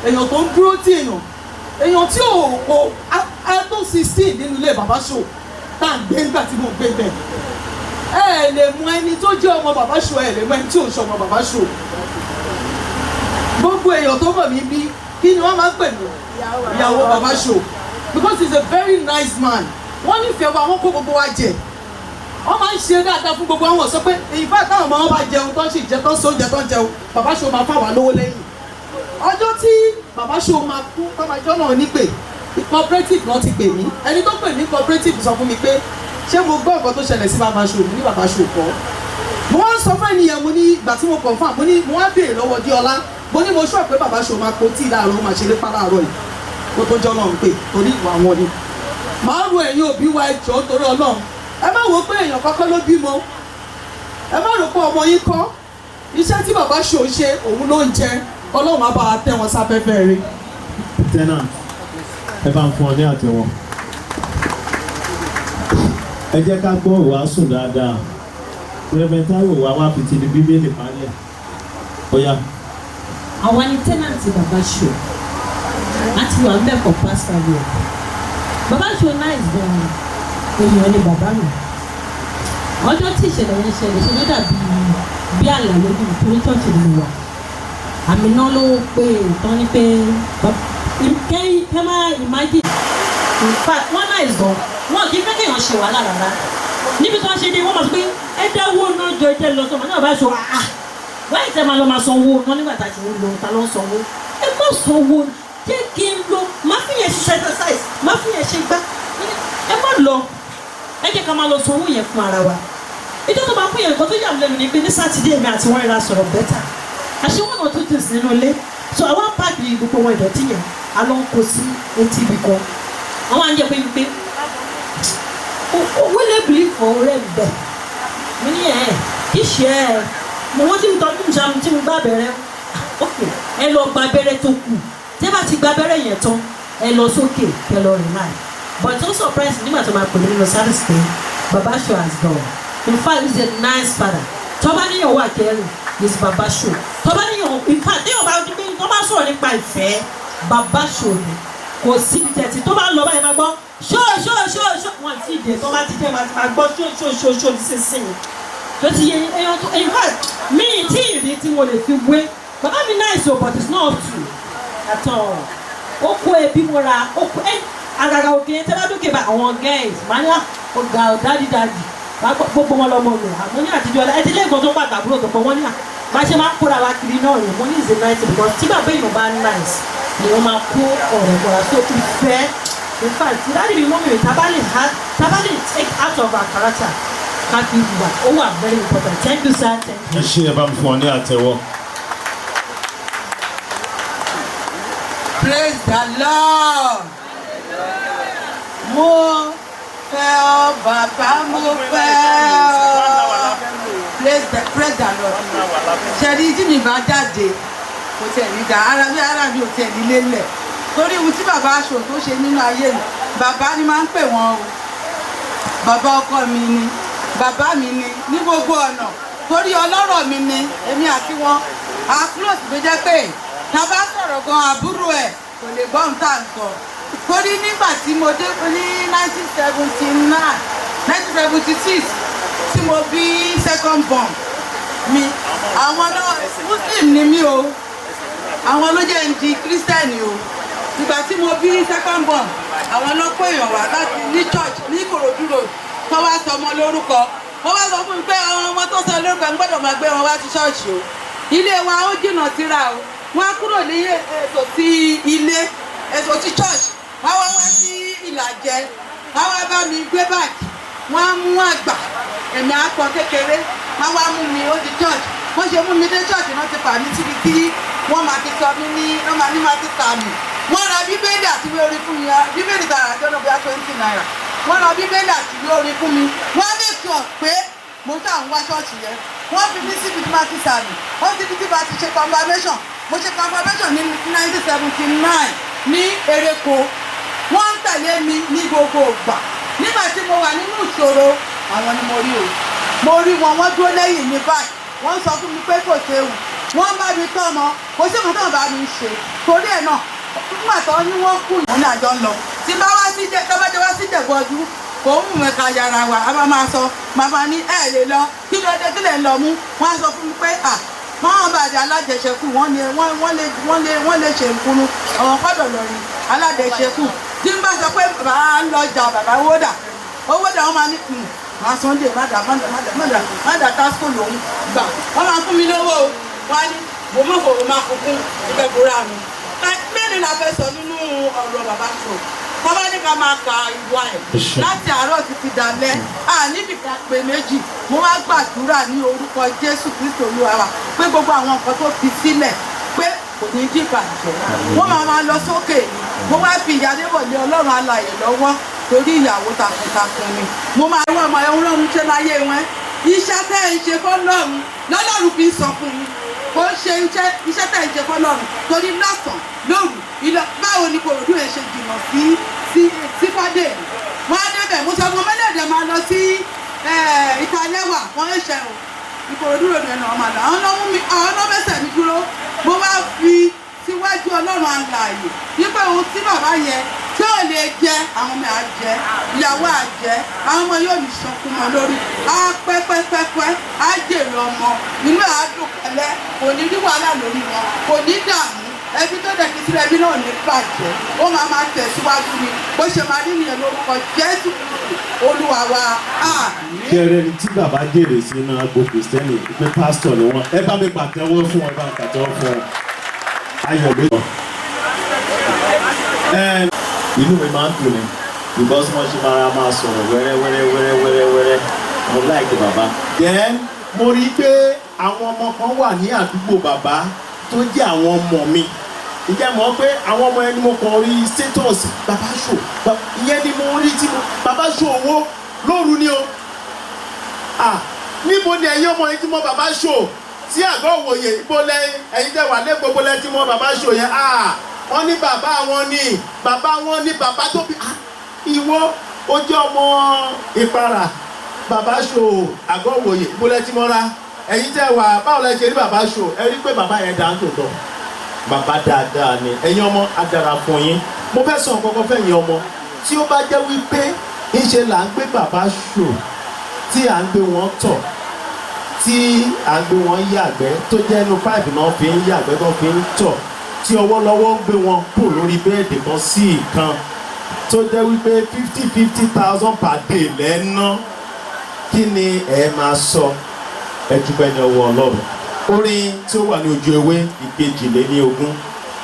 èèyàn tó ń dúró tí èèyàn tí ò tó 16 nínú ilé bàbá ṣò tá à ń gbé nígbà tí mo gbé bẹ̀. Ẹ lè mú ẹni tó jẹ́ ọmọ bàbá ṣò ẹ lè mú ẹni tí ò ń ṣe ọmọ bàbá ṣò. Gbogbo èèyàn tó mọ̀ mí bí kí ni wọ́n máa ń pè mí ìyàwó bàbá ṣò because he is a very nice man. Wọ́n nífẹ̀ẹ́ wa wọ́n kó gbogbo wa jẹ. Wọ́n máa ń ṣe dáadáa fún gbogbo àwọn sọ pé ìfá táwọn ọmọ wọn bá jẹun tó ń ṣe ìjẹ tó ń sóúnjẹ tó ń jẹun bàbá ṣò máa fà wá lówó lẹ́yìn. Ọjọ́ tí bàbá ṣò máa kú tọ́mọjọ́ náà ní pé cooperative náà ti pè mí ẹni tó pè mí cooperative sọ fún mi pé ṣé mo gbọ́ nǹkan tó ṣẹlẹ̀ sí bàbá ṣò ní bàbá ṣò kọ́. Mo wá ń sọ fún ènìyàn mo ní ìgbà tí mo confirm mo wá béèrè lọ́wọ́ Díọlá mo ní mo sọ pé bàbá ṣò máa po tíì láàárọ̀ máa ṣeré pa láàárọ̀ yìí kó tó jọ́ náà ń pè torí ìwà wọn ni. Màá ro ẹ̀yin òbí wa ẹjọ́ torí Ọlọ́run ẹ má wo pé èèyàn kọ́kọ́ ló bímọ ẹ má rò pé ọmọ yín kọ́ iṣẹ́ tí bàbá ṣò ń ṣe òun ló ń jẹ Ọlọ́run á bá wa tẹ́ wọn sáfẹ́fẹ́ rẹ̀. Tenant ẹ bá ń fún ọ ní àtẹ́wọ́ ẹ jẹ́ ká gbọ́ ìwàásù dáadáa Reverend Táíwò wá fi ti di Bíbélì palẹ̀ bóyá. Àwa ni tenant bàbá ṣò àti wà mẹ́kọ̀ọ́ pásítọ̀ rẹ̀ bàbá ṣò nice gan-an èèyàn ni bàbá mi ọjọ́ tí ìṣẹ̀lẹ̀ yẹn ṣẹlẹ̀ ṣe ló dàbí bí àlà lójú nítorí ṣọ́ọ̀ṣì ni mo wà àmì náà ló pé ìtàn ni pé kẹ́ máa imagine in fact wọ́n nice gan wọ́n kì í fẹ́ kéèyàn ṣe wàhálà rárá níbi tí wọ́n ṣe dé wọ́n máa sọ pé ẹ dáwó náà jọ ẹ lọ sọmọ náà bá ṣọ wáyé tẹ́ máa lọ máa sanwó náà nígbà tá a ṣe ń lo ta ló ń sanwó ẹ má sanwó jẹ́ kí n lo má fi yẹn ṣiṣẹ́ exercise má fi yẹn ṣe gbá ẹ má lọ ẹ jẹ́ ká máa lọ sanwó yẹn fún ara wa ìjọ tó máa fún yẹn nǹkan tó yà lẹ́nu ni pé ní sátidé mi àti wọ́n ríra sọ̀rọ̀ bẹ́tà àṣewọ́n náà tó tẹ̀ sí nínú ilé so àwọn páàkì gbogbo wọn ìdọ̀tí yẹn a lọ ń kó sí etí ibì kan àwọn àǹjẹ́ pé owó lè bìlì fọ ọ̀rẹ́ mi bẹ̀ mo ní kì í ṣe mo wọ́n ti ń tọ́jú ìṣàmù tí mo gbá abẹ́rẹ́ ok ẹ lọ gba abẹ́rẹ́ tó kù tí ẹ bá ti gba abẹ́rẹ́ yẹn tán ẹ lọ sókè kẹ lọ rìn láì but ó surprise nígbà tó máa pè mí nínú service pé bàbá ṣò has gone in fact he's a nice father tọ́ba níyàn wà kẹrin is Baba Show tọ́ba níyàn in fact níyàn bá gbé tọ́ba sọ̀rọ̀ nípa ìfẹ́ Baba Show ni kò sí tẹ̀sí tó bá lọ báyìí máa gbọ́ ṣó wọn ti dé tó bá ti dé máa gbọ́ ṣó nísinsìnyí tó ti yẹ ẹyàn tó in fact mi tí ìrì tí mo lè fi wé bàbá mi nice o but it's not up to at all ó kó ẹbí mọ́ra ó kó àgàgà òkè yẹn tẹ́ bá dókè bá àwọn girls máa ní ọ̀gá dádì gbogbo wọn lọmọ mi àmọ́ ní àtijọ́ ẹ ti lé nǹkan tó pàtàkì àbúrò tó pọ̀ wọ́n ní à bá ṣe máa ń kóra wa kiri náà yẹn mo ní is a nice because tí bàbá èèyàn bá nice ni wọ́n máa kó ọ̀rọ̀ mọ́ra tó ìfẹ́ in fact dáàdì mi mọ́ mi tábàlì take out of our character káfí wà ó wà very important thank you sir thank you. ẹ ṣe ẹ bá mi fún ọ ní àtẹ́wọ́. praise the Lord. mo fẹ́ ọ bàbá mo fẹ́ ọ praise the Lord. ṣẹ́ni tí mi bá jáde kò tẹ̀ ní dá ara mi ò tẹ̀ ní lélẹ̀ torí ohun tí bàbá aṣọ tó ṣe nínú ayé mi bàbá ni máa ń pè wọ́n o bàbá ọkọ mi ni bàbá mi ni ní gbogbo ọ̀nà torí ọlọ́rọ̀ mi ni èmi àti wọn àkúròsì tó jẹ́ pé tá a bá sọ̀rọ̀ gan àbúrò ẹ̀ kò lè gbọ́ ohun tá à ń sọ torí nígbà tí mo dé ní 1976 tí mo bí second born mi àwọn náà muslim ni mí o àwọn ló jẹ́ ń di kírísítẹ́nì o ìgbà tí mo bí second born àwọn náà kó èèyàn wá láti ní church ní Ìkòròdú road tó wá sọ ọmọ lórúkọ wọ́n wá sọ fún mi pé ọmọ tó sọ lórúkọ ń gbọ́dọ̀ máa gbé wọn wá sí ṣọ́ọ̀ṣì o ilé wa ó jìnnà síra o wọ́n á kúrò ní ètò sí ilé ètò sí church wọ́n wá sí Ìlàjẹ wọ́n wá bá mi gbé báàgì wọ́n á mú àgbà èmi àpọ̀ kékeré wọ́n wá mú mi ó di church wọ́n ṣe mú mi dé church náà ti fà mí síbi tí wọ́n máa ti sọ mí ní wọ́n máa ní máa ti tà mí wọ́n ra bíbélì àti ìwé orin fún mi bíbélì tààrà àjọ náà bóyá 20 naira wọ́n ra bíbélì àti ìwé orin fún mi wọ́n lè sọ pé mo ń tà ń wá ṣọ́ọ̀ṣì yẹn wọ́n fi mí síbi tí máa ti tà mí wọ́n ti fi tí bá ti ṣe confirmation mo ṣe confirmation ní 1979 ní Ereko wọ́n ń tẹ̀lé mi ní gbogbo ìgbà nígbà tí mo wà nínú ìṣòro àwọn ni mo rí o mo rí wọn wọ́n dúró lẹ́yìn mi báyìí wọ́n sọ fún mi pé kò séwu wọ́n bá mi tọ́ ọmọ kò sí ìmọ̀ náà bá mi ṣe torí ẹ̀ náà nígbà tó ní wọ́n kú ìwọ̀n ní àjọ ń lọ tí bá wá sí tọ́bájọ́ wá sí Ìjẹ̀bú-Òde kò ń mú ẹ̀ka yàrá wa a máa sọ màmá ní ẹ̀ lè lọ kí ló dé kílẹ̀ ń lọ mú wọ́n á sọ fún mi pé wọ́n bá di alájẹsẹ̀kù wọ́n lè ṣe nkunu ọ̀wọ́n gbọ́dọ̀ lọ rí alájẹsẹ̀kù tí n bá sọ pé bàbá ń lọ jà bàbá owó dà wọ́n máa ní màá Sunday má dà tásìkò lòún gbà wọ́n máa fún mi lówó wọ́n á ní mo mọ̀ fòwò máa kúkún ìfẹ́ búra mi mẹ́rin la fẹ́ sọ nínú ọ̀rọ̀ bàbá sọ bàbá ní ká máa ka ìwà ẹ̀ láti àárọ̀ títí dalẹ́ níbi ká pé méjì mo wá gbàdúrà ní orúkọ Jésù Kristi Olúwa wa pé gbogbo àwọn nǹkan tó fi sílẹ̀ pé kò ní jí ìbàjẹ́ wọ́n máa lọ sókè mo wá fi ìyá Débọ̀ lé Ọlọ́run alààyè lọ́wọ́ torí ìyàwó takuntakun ni mo máa rún ọmọ ẹ̀hún lọ́run ṣe láyé wọn iṣẹ́ tẹ́ ẹ̀ ń ṣe fọ́lọ́run lọ́lọ́run fi ń sọ fún mi kò ṣe iṣẹ́ tẹ̀ ń ṣe fọ́lọ́run torí lọ́sàn lóru báwo ni Ìkòròdú yẹn ṣe jìnnà sí fọ́dé wọ́n á débẹ̀ mo sọ fún ọmọlẹ́dẹ̀ máa lọ sí Ìtàlẹ́wà wọ́n ń ṣe Ìkòròdú ròdù ẹ̀ náà máa lọ àwọn náà bẹ́sẹ̀ mi dúró mo wá fi síwájú Ọlọ́run alààyè nípa ohun tí bàbá yẹn tí ò lè jẹ àwọn ọmọ àjẹ ìyàwó àjẹ àwọn ọmọ yóò ní sọkún mọ́ lórí á pẹ́pẹ́pẹ́pẹ́ á jèrè ọmọ inú àádùn pẹ̀lẹ́ kò ní rí wàhálà lórí wọn kò ní dààmú ẹbí tó dẹ̀ kí sílẹ̀ ẹbí náà ní bàjẹ́ ó máa tẹ̀síwájú ni bó ṣe máa rí nìyẹn lórúkọ Jésù Olúwa wa àmín. kẹrẹ ni tí bàbá jèrè sínú agbo Kristẹni pé pásítọ̀ ni wọn ẹ bá mi pàtẹ́wọ́ fún wọn ẹ bá mi pàtẹ́wọ́ fún wọn ayọ̀ ló yọ. inú mi máa ń dùn ní because wọ́n ṣe máa sọ̀rọ̀ wẹ́rẹ́ mo like bàbá. then mo rí i pé àwọn ọmọ kan wà ní àdúgbò bàbá tó jẹ́ àwọn ọmọ mi ìjẹ́ mọ̀ pé àwọn ọmọ ẹni mo kàn rí status bàbá ṣò ìyẹn ni mo rí tí bàbá ṣò owó lóru ni o níbo ni ẹ̀yin ọmọ yìí tí mo bàbá ṣò sí àgọ́ òwòye ibo lẹ ẹ̀yin tẹ́ wà lẹ́gbẹ̀ẹ́ gbogbo lẹ tí mo bàbá ṣò yẹn wọ́n ní bàbá wọn ní bàbá tó bí ìwọ ó jẹ́ ọmọ Ìpara bàbá ṣò àgọ́ òwòye múlẹ̀ tí mo ra ẹ̀yin tẹ́ wà báwo lẹ ṣe rí bàbá ṣò ẹ rí pé bàbá yẹn dá ń tòótọ́ bàbá dáadáa ni ẹ̀yin ọmọ adara fún yín mo fẹ́ sọ nǹkan kan fẹ́yìn ọmọ tí ó bá jẹ́ wípé ńṣe là ń gbé bàbá ṣò tí à ń gbé wọn tọ̀ tí à ń gbé wọn yàgbẹ́ tó jẹ́ inú páìpù náà fi ń yàgbẹ́ tó fi ń tọ̀ tí ọwọ́ lọ́wọ́ ń gbé wọn kúrò lórí bẹ́ẹ̀dì kan sí ìkan tó jẹ́ wípé 50,000 per day lẹ́ná kí ni ẹ máa sọ ẹ dúpẹ́ ní ọwọ́ ọlọ́run orin tí ó wà ní ojú ewé ìkejìlélógún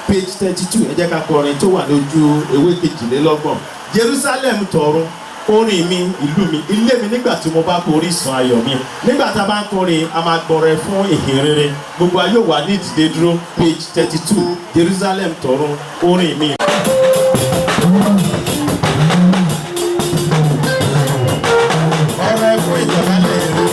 page 32 ẹ jẹ́ ká kọ orin tó wà ní ojú ewé kejìlélọ́gbọ̀n Jerusalem tọ̀run orin mi ìlú mi ilé mi nígbà tí mo bá kọ orísun ayọ̀ mi nígbà tá a bá ń kọrin a máa gbọrẹ fún ìhìn rere gbogbo ayé wà ní ìdílé dúró page 32 Jerusalem tọ̀run orin mi. ọ̀rẹ́ fún ìjọbalẹ̀ ìlú.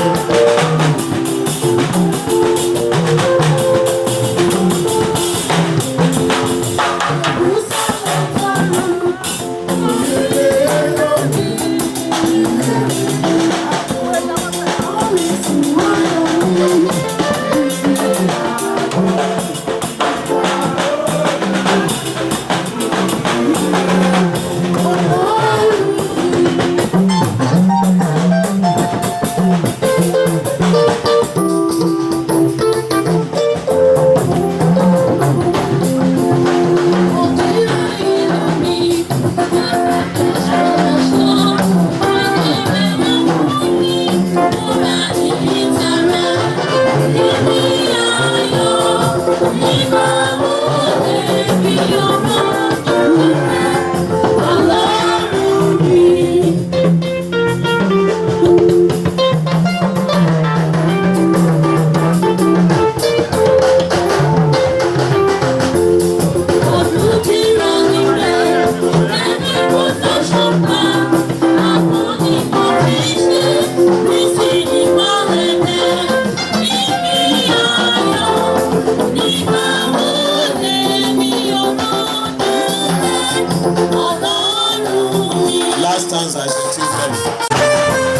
Last stanza is the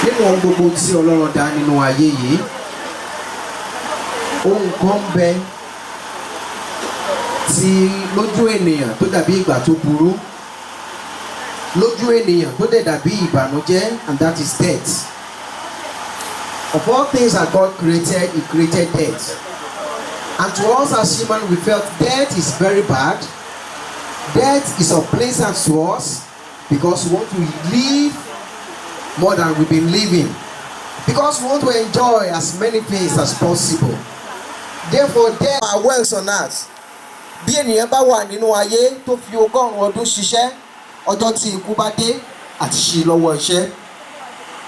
nínú ohun gbogbo tí Ọlọ́run dá nínú ayé yìí ohun kan bẹ tí lójú ènìyàn tó dàbí ìgbà tó burú lójú ènìyàn tó dẹ̀ dàbí ìbànújẹ́, and that is death. Of all things that God created, He created death. And to us as humans, we felt death is very bad. Death is unpleasant to us because we want to live more than we've been living, because we want to enjoy as many things as possible. Therefore, there are wells on earth. Bí ènìyàn bá wà nínú ayé tó fi 100 ọdún ṣiṣẹ́, ọjọ́ tí ikú bá dé àti ṣí lọ́wọ́ iṣẹ́.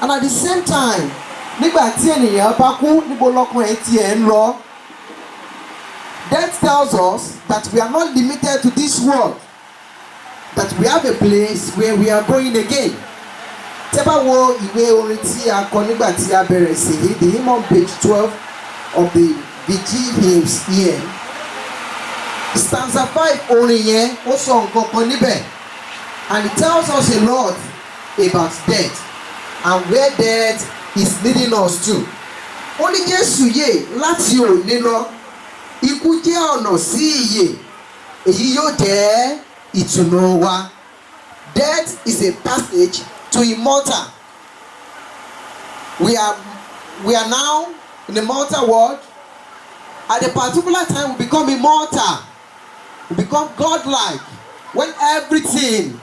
And at the same time, nígbà tí ènìyàn bá kú, níbo lọ́kàn ẹ̀ tí ẹ̀ ń lọ? Death tells us that we are not limited to this world, that we have a place where we are going again. Tẹ́ bá wo ìwé orin tí a kọ nígbà tí a bẹ̀rẹ̀ sí i, the hymn on page 12 of the VG hymns here, stanza 5 orin yẹn ó sọ nǹkan kan níbẹ̀, and it tells us a lot about death and where death is leading us to. Ó ní Jésù yè láti òní lọ, ikú jẹ́ ọ̀nà sí ìyè, èyí yóò jẹ́ ìtùnú wa. Death is a passage to immortal. We are now in the mortal world. At a particular time, we become immortal. We become godlike when everything,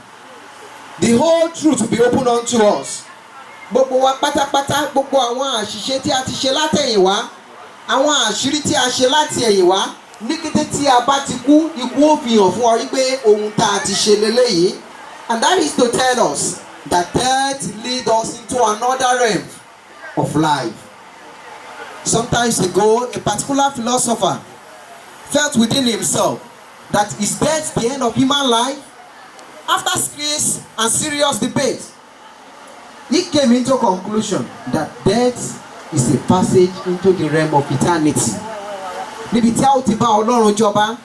the whole truth will be opened unto us. Gbogbo wa pátápátá, gbogbo àwọn àṣìṣe tí a ti ṣe látẹ̀yìnwá, àwọn àṣírí tí a ṣe láti ẹ̀yìnwá, ní kété tí a bá ti kú, ikú ó fi hàn fún ọ wípé ohun tá a ti ṣe leléyìí. And that is to tell us that death leads us into another realm. of life. Sometimes ago, a particular philosopher felt within himself that is death the end of human life? After serious and serious debate, he came into a conclusion that death is a passage into the realm of eternity. Níbi tí a ó ti bá Ọlọ́run jọba,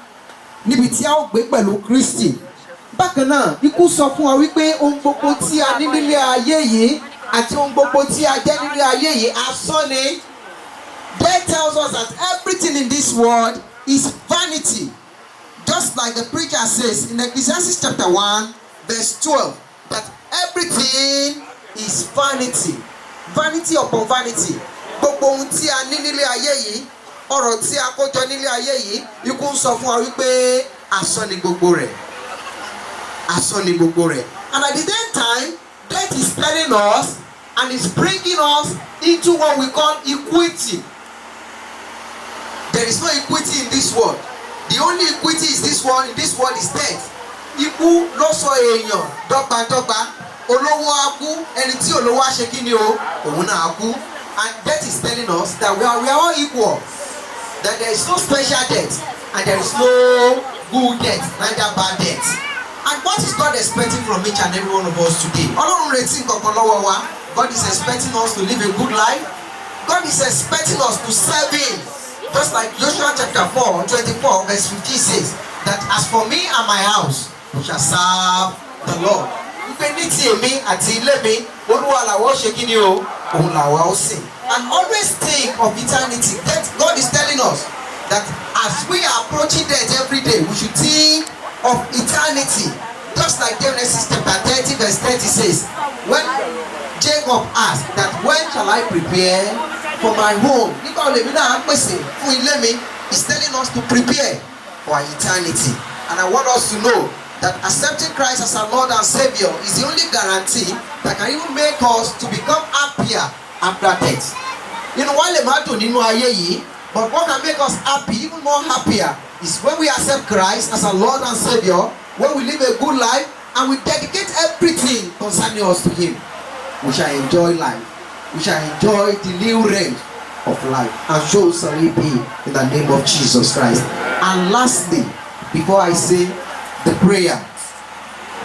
níbi tí a ó gbé pẹ̀lú Kristi. Bákan náà, ikú sọ fún wa wípé ohun gbogbo tí a ní nílé ayé yìí àti ohun gbogbo tí a jẹ́ nílé ayé yìí asán ni. Death tells us that everything in this world is vanity. Just like the preacher says in Ecclesiastes chapter 1 verse 12 that everything is vanity. Vanity upon vanity. Gbogbo ohun tí a ní nílé ayé yìí, ọ̀rọ̀ tí a kó jọ nílé ayé yìí, ikú ń sọ fún wa wípé asán ni gbogbo rẹ̀. Asán ni gbogbo rẹ̀. And at the same time, death is telling us and is bringing us into what we call equity. There is no equity in this world. The only equity is this one in this world is death. Ikú ló sọ èèyàn dọ́gbadọ́gba. Olówó á kú, ẹni tí olówó á ṣe kí ni o? Òun náà á kú. And death is telling us that we are all equal. That there is no special death and there is no good death, neither bad death. And what is God expecting from each and every one of us today? Ọlọ́run retí nǹkan lọ́wọ́ wa. God is expecting us to live a good life. God is expecting us to serve Him. Just like Joshua chapter 4:24 verse 15 says that as for me and my house, we shall serve the Lord. Wípé ní ti èmi àti ilé mi, Olúwa làwa ó ṣe kí ni o? Òun làwa ó sìn. And always think of eternity. That God is telling us that as we are approaching death every day, we should think of eternity. Just like Genesis chapter 30 verse 30 says, when Jacob asked that when shall I prepare for my home? Nígbà wo lèmi náà pèsè fún ilé mi? He's telling us to prepare for eternity. And I want us to know that accepting Christ as our Lord and Savior is the only guarantee that can even make us to become happier after death. Inú wa lè má dùn nínú ayé yìí, but what can make us happy, even more happier, is when we accept Christ as our Lord and Savior, when we live a good life, and we dedicate everything concerning us to Him. We shall enjoy life. We shall enjoy the new realm of life. And so shall it be in the name of Jesus Christ. And lastly, before I say the prayer,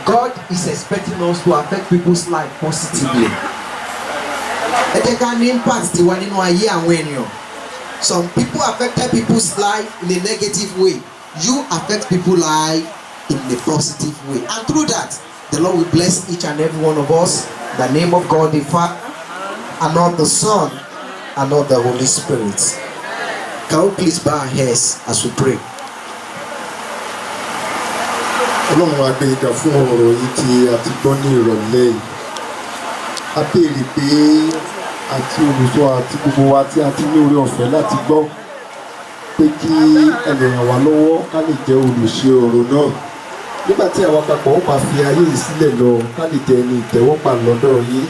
God is expecting us to affect people's life positively. Ẹ jẹ́ ká ní impact tiwa nínú ayé àwọn ènìyàn. Some people affected people's life in a negative way. You affect people's life in a positive way. And through that, the Lord will bless each and every one of us. In the name of God the Father, and of the Son, and of the Holy Spirit. Can we please bow our heads as we pray? Ọlọ́run a gbé ìdá fún ọ̀rọ̀ yìí tí a ti gbọ́ ní ìrọ̀lẹ́ yìí. A béèrè pé àti olùsọ àti gbogbo wa tí a ti ní oore ọ̀fẹ́ láti gbọ́ pé kí ẹ lè ràn wá lọ́wọ́ ká lè jẹ́ olùṣe ọ̀rọ̀ náà. Nígbà tí àwọn àpapọ̀ ó máa fi ayé yìí sílẹ̀ lọ ká lè jẹ́ ẹni ìtẹ́wọ́gbà lọ́dọ̀ yìí.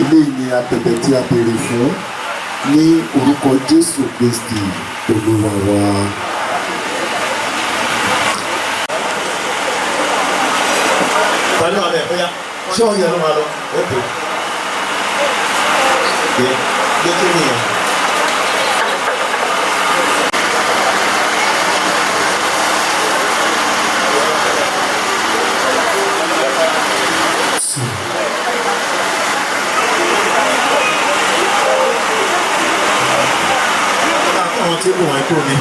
Eléyìí ni abẹ̀bẹ̀ tí a béèrè fún ní orúkọ Jésù Kristi Olúwa wa. Tani wà bẹ́ẹ̀ bóyá ṣé wọ́n yẹ ló máa lọ? Okay. Gbé kí ni yẹn? Àwọn tébù wọn kúrò ní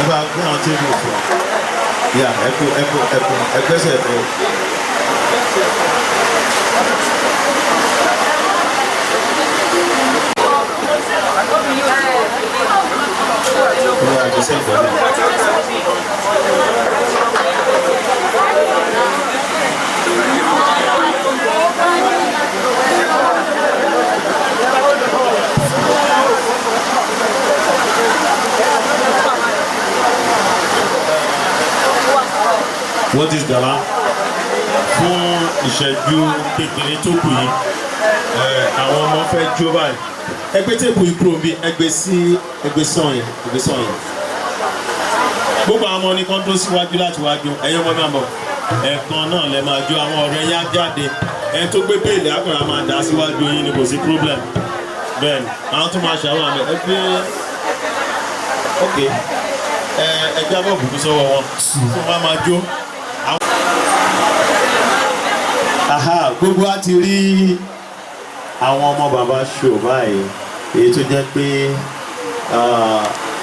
ẹ bá gbé àwọn tébù fún yà ẹgbẹ́sẹ̀ ẹ̀fọ́. What is Dala? Fún ìṣẹ́jú kékeré tó kù yìí, àwọn ọmọ fẹ́ jó báyìí. Ẹgbẹ́ tèbù ìkúrò bí ẹgbẹ́ sàn yẹn. Gbogbo àwọn ọmọ nìkan tó síwájú láti wájú, ẹ̀yin ọmọ náà bọ̀. Ẹ̀kan náà lẹ máa jó àwọn ọ̀rẹ́ yá jáde. Ẹni tó gbé béèlì àkàrà máa dá síwájú yín ni kò sí problem. bẹ́ẹ̀ni àwọn tó máa ṣàwọn àmì ẹgbẹ́ ok ẹ jábọ̀ bùkún sọ́wọ́ wọn tó máa jó. Gbogbo wa ti rí àwọn ọmọ bàbá ṣò báyìí èyí tó jẹ́ pé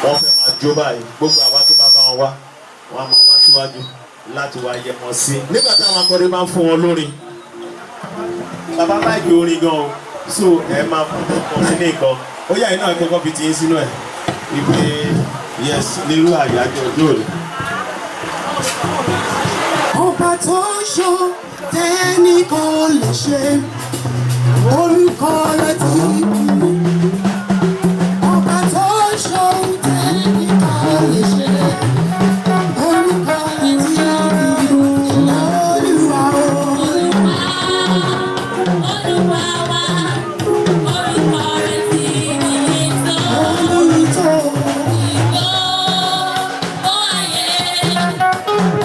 wọ́n fẹ́ máa jó báyìí gbogbo àwa tó bá bá wọn wá wọn á máa wá síwájú láti wá yẹ wọn sí. nígbà táwọn akọrin máa ń fún wọn lórin bàbá láìpẹ́ orin gan o so ẹ máa fún ọkọ sí ní nǹkan ó yà iná ìkọ́kọ́ fi ti yín sínú ẹ̀ ìpè yes nílùú àyájọ́ ọjọ́ òní. ọba tó ń ṣọ́ tẹ́nìkan lè ṣe orúkọ rẹ̀ ti kú. ọba tó ń ṣọ́ tẹ́nìkan lè ṣe orúkọ rẹ̀ ti kú. Olúwa o. Olúwa wa orúkọ rẹ̀ ti kú. Olùtọ́ ìgbó ó ayé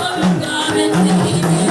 orúkọ rẹ̀ ti kú.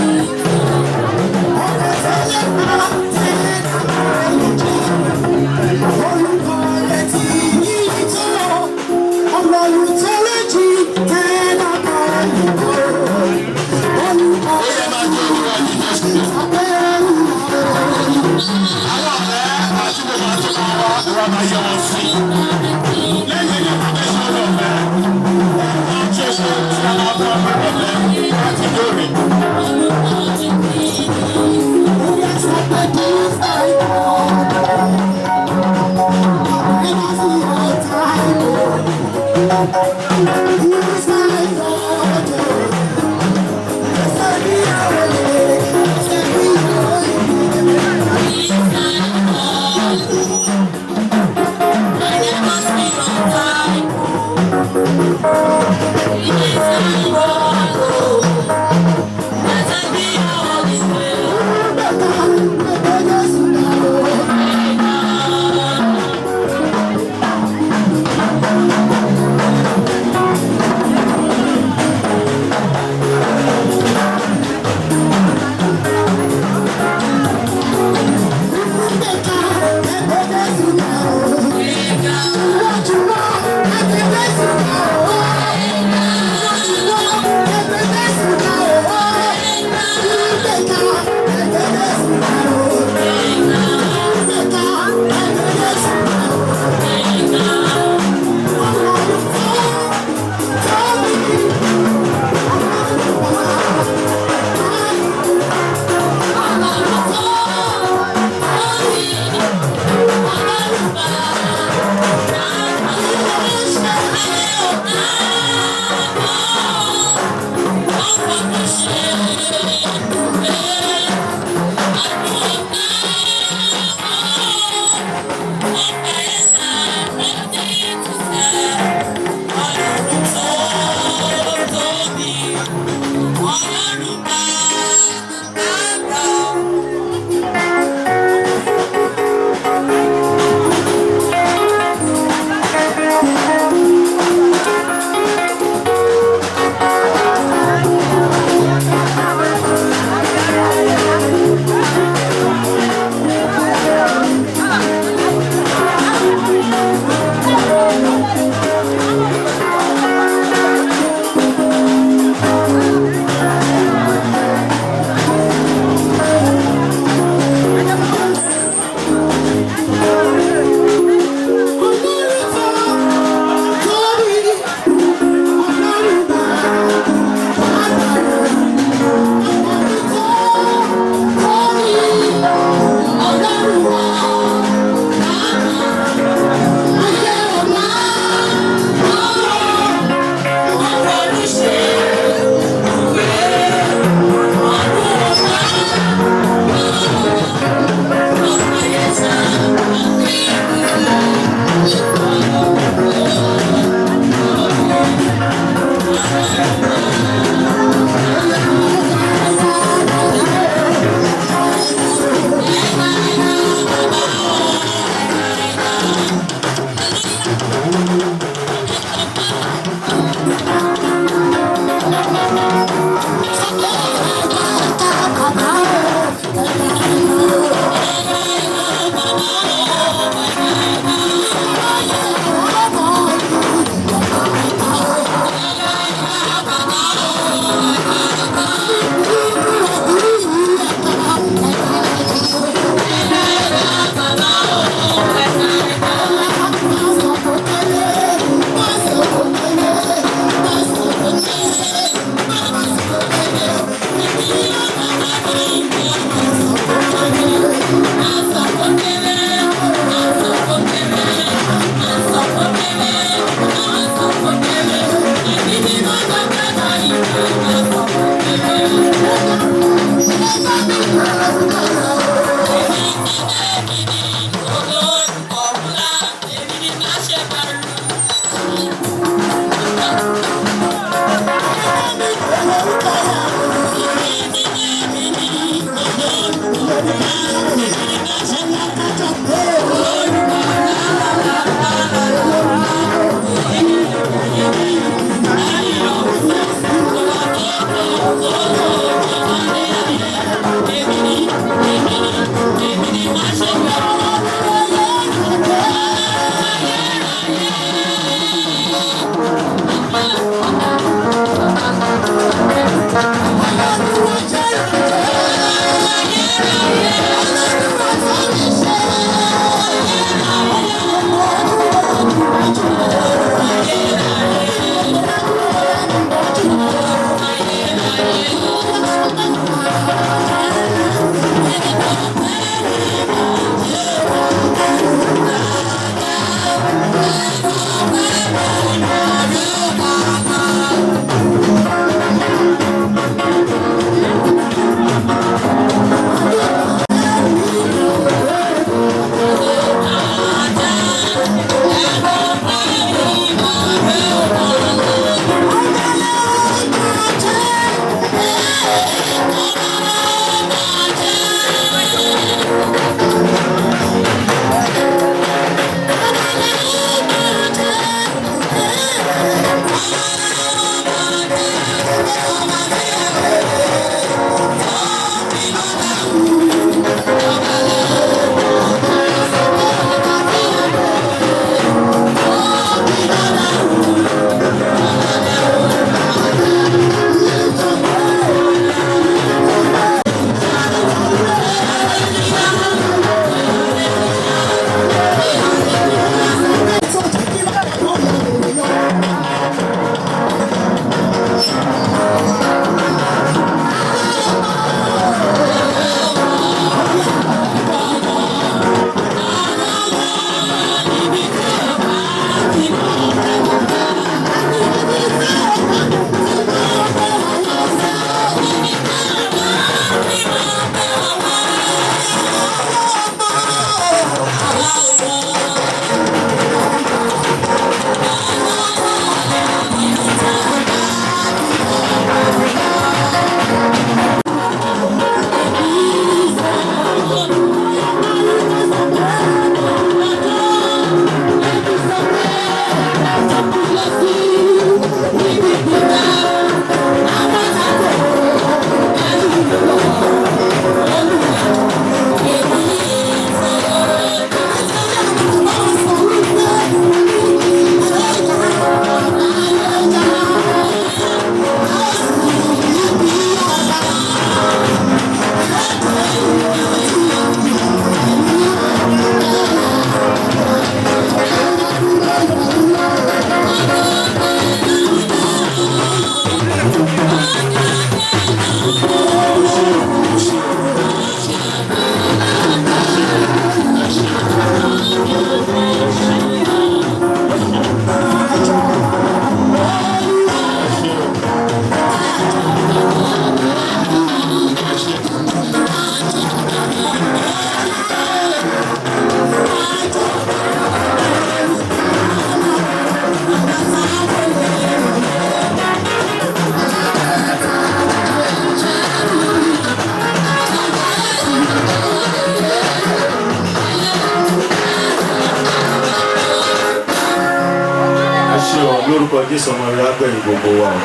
lórúkọ Jésù ọmọ rẹ agbẹ̀yìn gbogbo wa o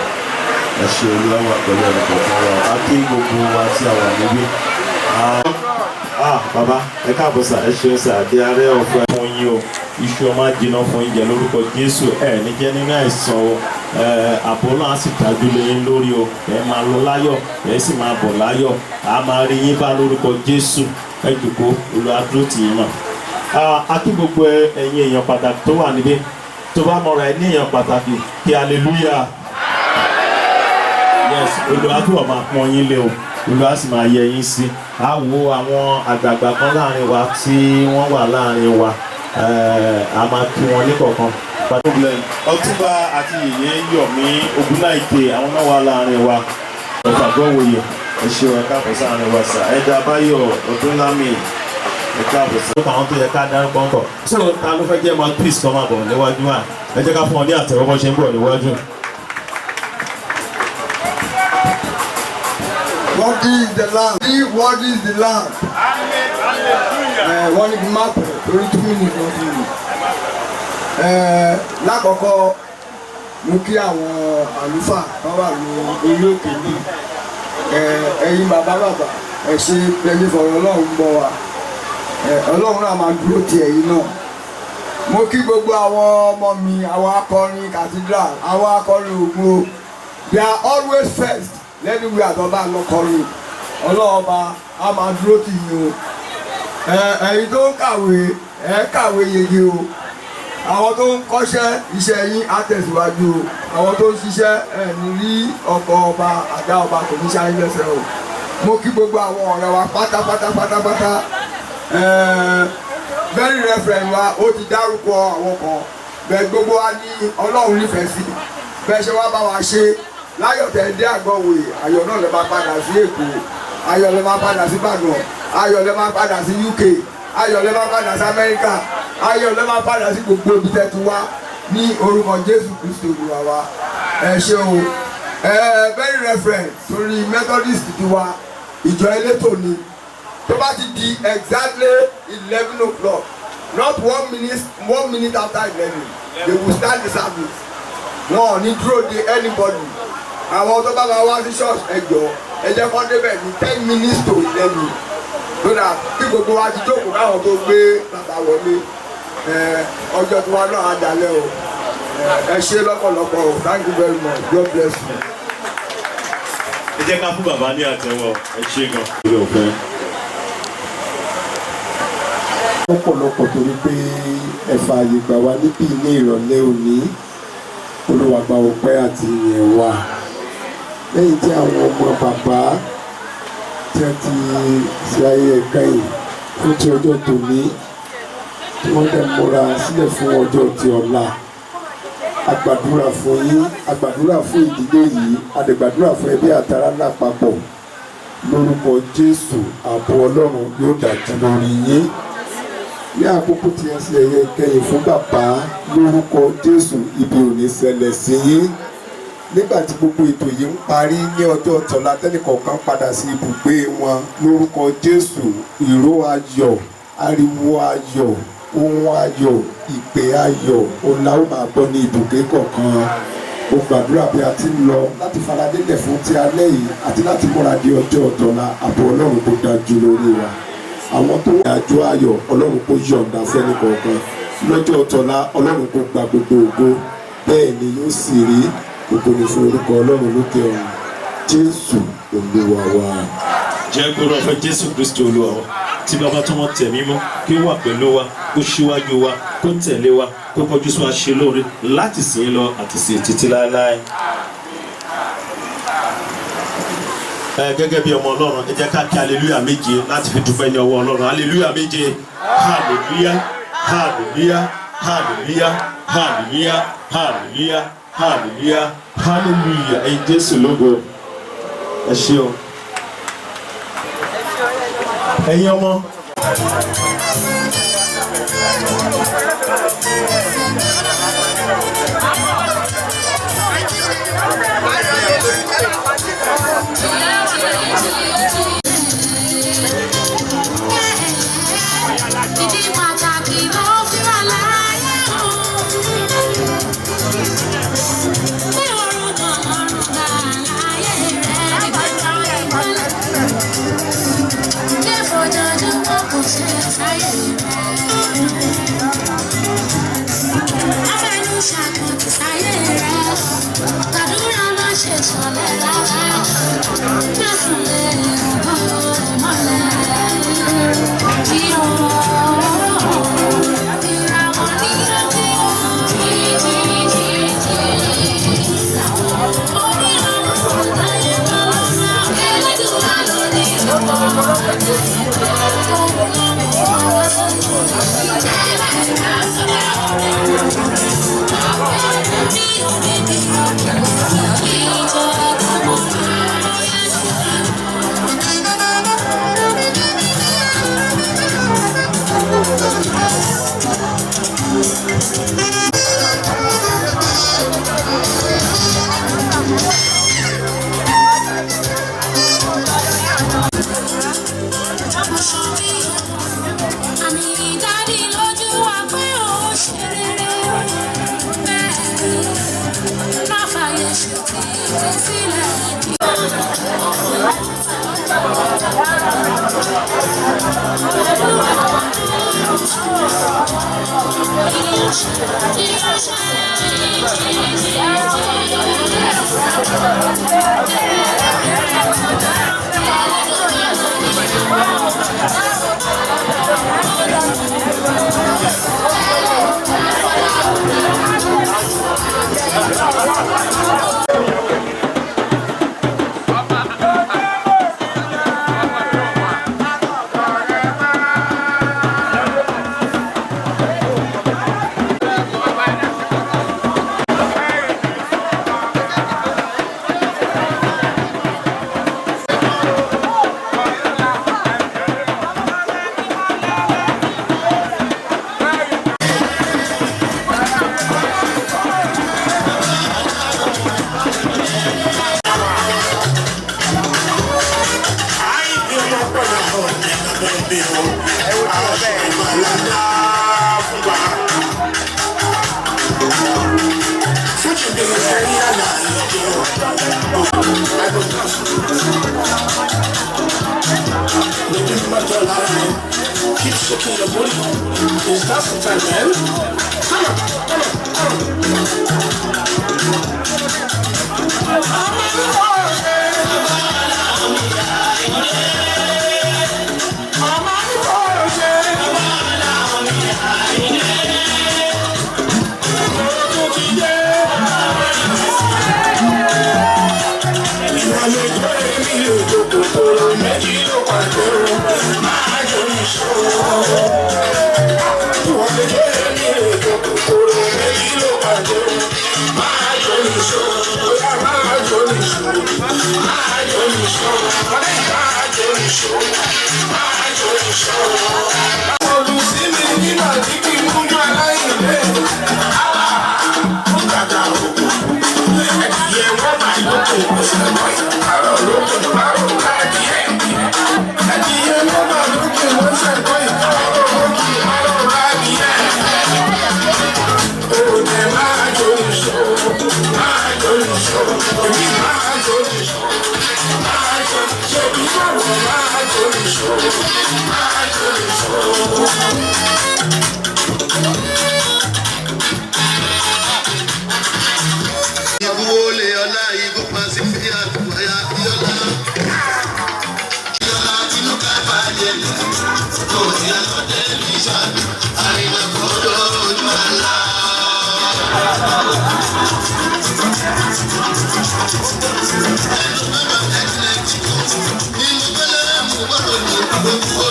ẹ ṣe olúwa wà pẹ̀lú ẹnì kọ̀ọ̀kan wa a kí gbogbo wa tí a wà níbí. Bàbá ẹ káàbọ̀ sà ẹ ṣeun sà àdé arẹ́ ọ̀fẹ́ fún yín o iṣu ọmọ àjìnà fún yín jẹ lórúkọ Jésù ẹ ní jẹ́ nínú àìsàn o àbọ̀ náà sì dájú lé yín lórí o ẹ máa lọ láyọ̀ ẹ sì máa bọ̀ láyọ̀ a máa rí yín bá lórúkọ Jésù ẹ jòkó olúwa dúró tì yín náà. A kí gbogbo ẹ̀yin èèyàn pàtàkì tó wà níbí tó bá mọ̀ra ẹ ní èèyàn pàtàkì kí hallelujah yes olúwa tó wà máa pọ́n yín lé o olúwa sì máa yẹ yín sí a wo àwọn àgbààgbà kan láàrin wa tí wọ́n wà láàrin wa a máa kí wọn ní kọ̀ọ̀kan. Ọ̀túnba àti yèyé Yọ̀mí Ògúnláìké àwọn náà wà láàrin wa ọ̀fà gbọ́wòye ẹ ṣe ẹ káàbọ̀ sáàrin wa sà ẹja Báyọ̀ Ọdúnlámì ẹ káàbọ̀ sà. lókè àwọn tó yẹ ká dárúkọ ń bọ̀ sọ̀rọ̀ ta ló fẹ́ jẹ́ mouthpiece kan máa bọ̀ níwájú wa ẹ jẹ́ ká fún ọ ní àtẹ̀wọ́ ṣe ń bọ̀ níwájú. What is the land? What is the land? Wọ́n ní kí n má pẹ̀ lórí 2 minutes lọ sí mi. Lákọ̀ọ́kọ́ mo kí àwọn àlùfáà kan wà ní orí òkè ní ẹ̀yin bàbá ẹ ṣe pẹ̀lú ọ̀rọ̀ Ọlọ́run bọ̀ wá. Ọlọ́run náà máa dúró ti ẹ̀yin náà. Mo kí gbogbo àwọn ọmọ mi, àwọn akọrin cathedral, àwọn akọrin Ògo. They are always first. Lẹ́nu ìwé àtọ́ba lọ́kọrin ọlọ́ọ̀ba a máa dúró tì yín o ẹ̀yin tó ń kàwé kàwé yege o àwọn tó ń kọ́ṣẹ́ iṣẹ́ yín á tẹ̀síwájú o àwọn tó ń ṣiṣẹ́ ní rí ọkọ̀ ọba àdá ọba kò ní ṣáyé lẹ́sẹ̀ o mo kí gbogbo àwọn ọ̀rẹ́ wa pátápátá very reverend wa ó ti dárúkọ àwọn kan bẹ́ẹ̀ gbogbo wa ní Ọlọ́run nífẹ̀ẹ́ sí bẹ́ẹ̀ ṣe wá bá wa ṣe láyọ̀ tẹ̀ dé àgọ́wé ayọ̀ náà lè máa padà sí Èkó ayọ̀ lè máa padà sí Ìbàdàn ayọ̀ lè máa padà sí UK ayọ̀ lè máa padà sí Amẹ́ríkà ayọ̀ lè máa padà sí gbogbo ibi tẹ́ ti wá ní orúkọ Jésù Kristi Olúwa wa ẹ ṣé o very reverend torí Methodist ti wa ìjọ elétò ni tó bá ti di exactly 11 o'clock not 1 minute after 11 they will start the service wọn ò ní dúró de anybody àwọn tó bá máa wá sí church ẹjọ́ ẹ jẹ́ kó débẹ̀ ní 10 minutes to 11 lódà kí gbogbo wa ti jókòó káwọn tó gbé bàbá wọlé ọjọ́ tí wọn náà á dalẹ̀ o ẹ ṣé lọ́pọ̀lọpọ̀ o thank you very much God bless you. ẹ jẹ́ ká fún bàbá ní àtẹ́wọ́ ẹ ṣé gan. lọ́pọ̀lọpọ̀ torí pé ẹ fààyè gbà wá níbí ní ìrọ̀lẹ́ òní Olúwa gba ọpẹ́ àti ìyìn wa lẹ́yìn tí àwọn ọmọ bàbá tí a ti ṣe ayẹyẹ kẹ́yìn fún ti ọjọ́ tòní tí wọ́n dẹ̀ múra sílẹ̀ fún ọjọ́ ti ọ̀la agbàdúrà fún yín agbàdúrà fún ìdílé yìí adẹ̀gbàdúrà fún ẹbí àtàrà lápapọ̀ lórúkọ Jésù ààbò Ọlọ́run yóò dájú lórí yín ní àkókò tí ẹ ṣe ẹyẹ kẹ́yìn fún bàbá lórúkọ Jésù ibi ò ní ṣẹlẹ̀ sí yín nígbà tí gbogbo ètò yìí ń parí ní ọjọ́ tọ́lá tẹ́nìkọ̀ọ̀kan padà sí ibùgbé wọn lórúkọ Jésù ìró ayọ̀ ariwo ayọ̀ ohun ayọ̀ ìpè ayọ̀ ọ̀la ó máa gbọ́ ní ibùgbé kọ̀ọ̀kan ó gbàdúrà bí a ti ń lọ láti faradélẹ̀ fún ti alẹ́ yìí àti láti múra di ọjọ́ tọ́lá ààbò Ọlọ́run tó dájú lórí wa àwọn tó wà àjọ ayọ̀ Ọlọ́run kó yọ̀ǹda fẹ́ni kọ̀ọ̀kan lọ́jọ́ tọ́lá Ọlọ́run kó gba gbogbo ògo bẹ́ẹ̀ ni yóò sì rí gbogbo ní fún orúkọ Ọlọ́run lókè ọ̀run Jésù Olúwa wa. jẹ́ kó rọ̀ fẹ́ Jésù Kristi Olúwa wa tí bàbá tó mọ̀ tẹ̀mí mọ́ kí ó wà pẹ̀lú wa kó ṣíwájú wa kó tẹ̀lé wa kó kọjú sí wa ṣe lóore láti sìn lọ àti sìn títí láéláé. Gẹ́gẹ́ bí ọmọ Ọlọ́run ẹ jẹ́ ká kí hallelujah méje láti fi dúpẹ́ ní ọwọ́ Ọlọ́run hallelujah méje hallelujah hallelujah hallelujah hallelujah hallelujah hallelujah hallelujah ẹ̀yin Jésù lógo ẹ ṣé o ẹ̀yin ọmọ. Keep shaking your booty. It's that sometime, man. Come on, come on, come Oh,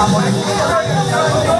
Vamos.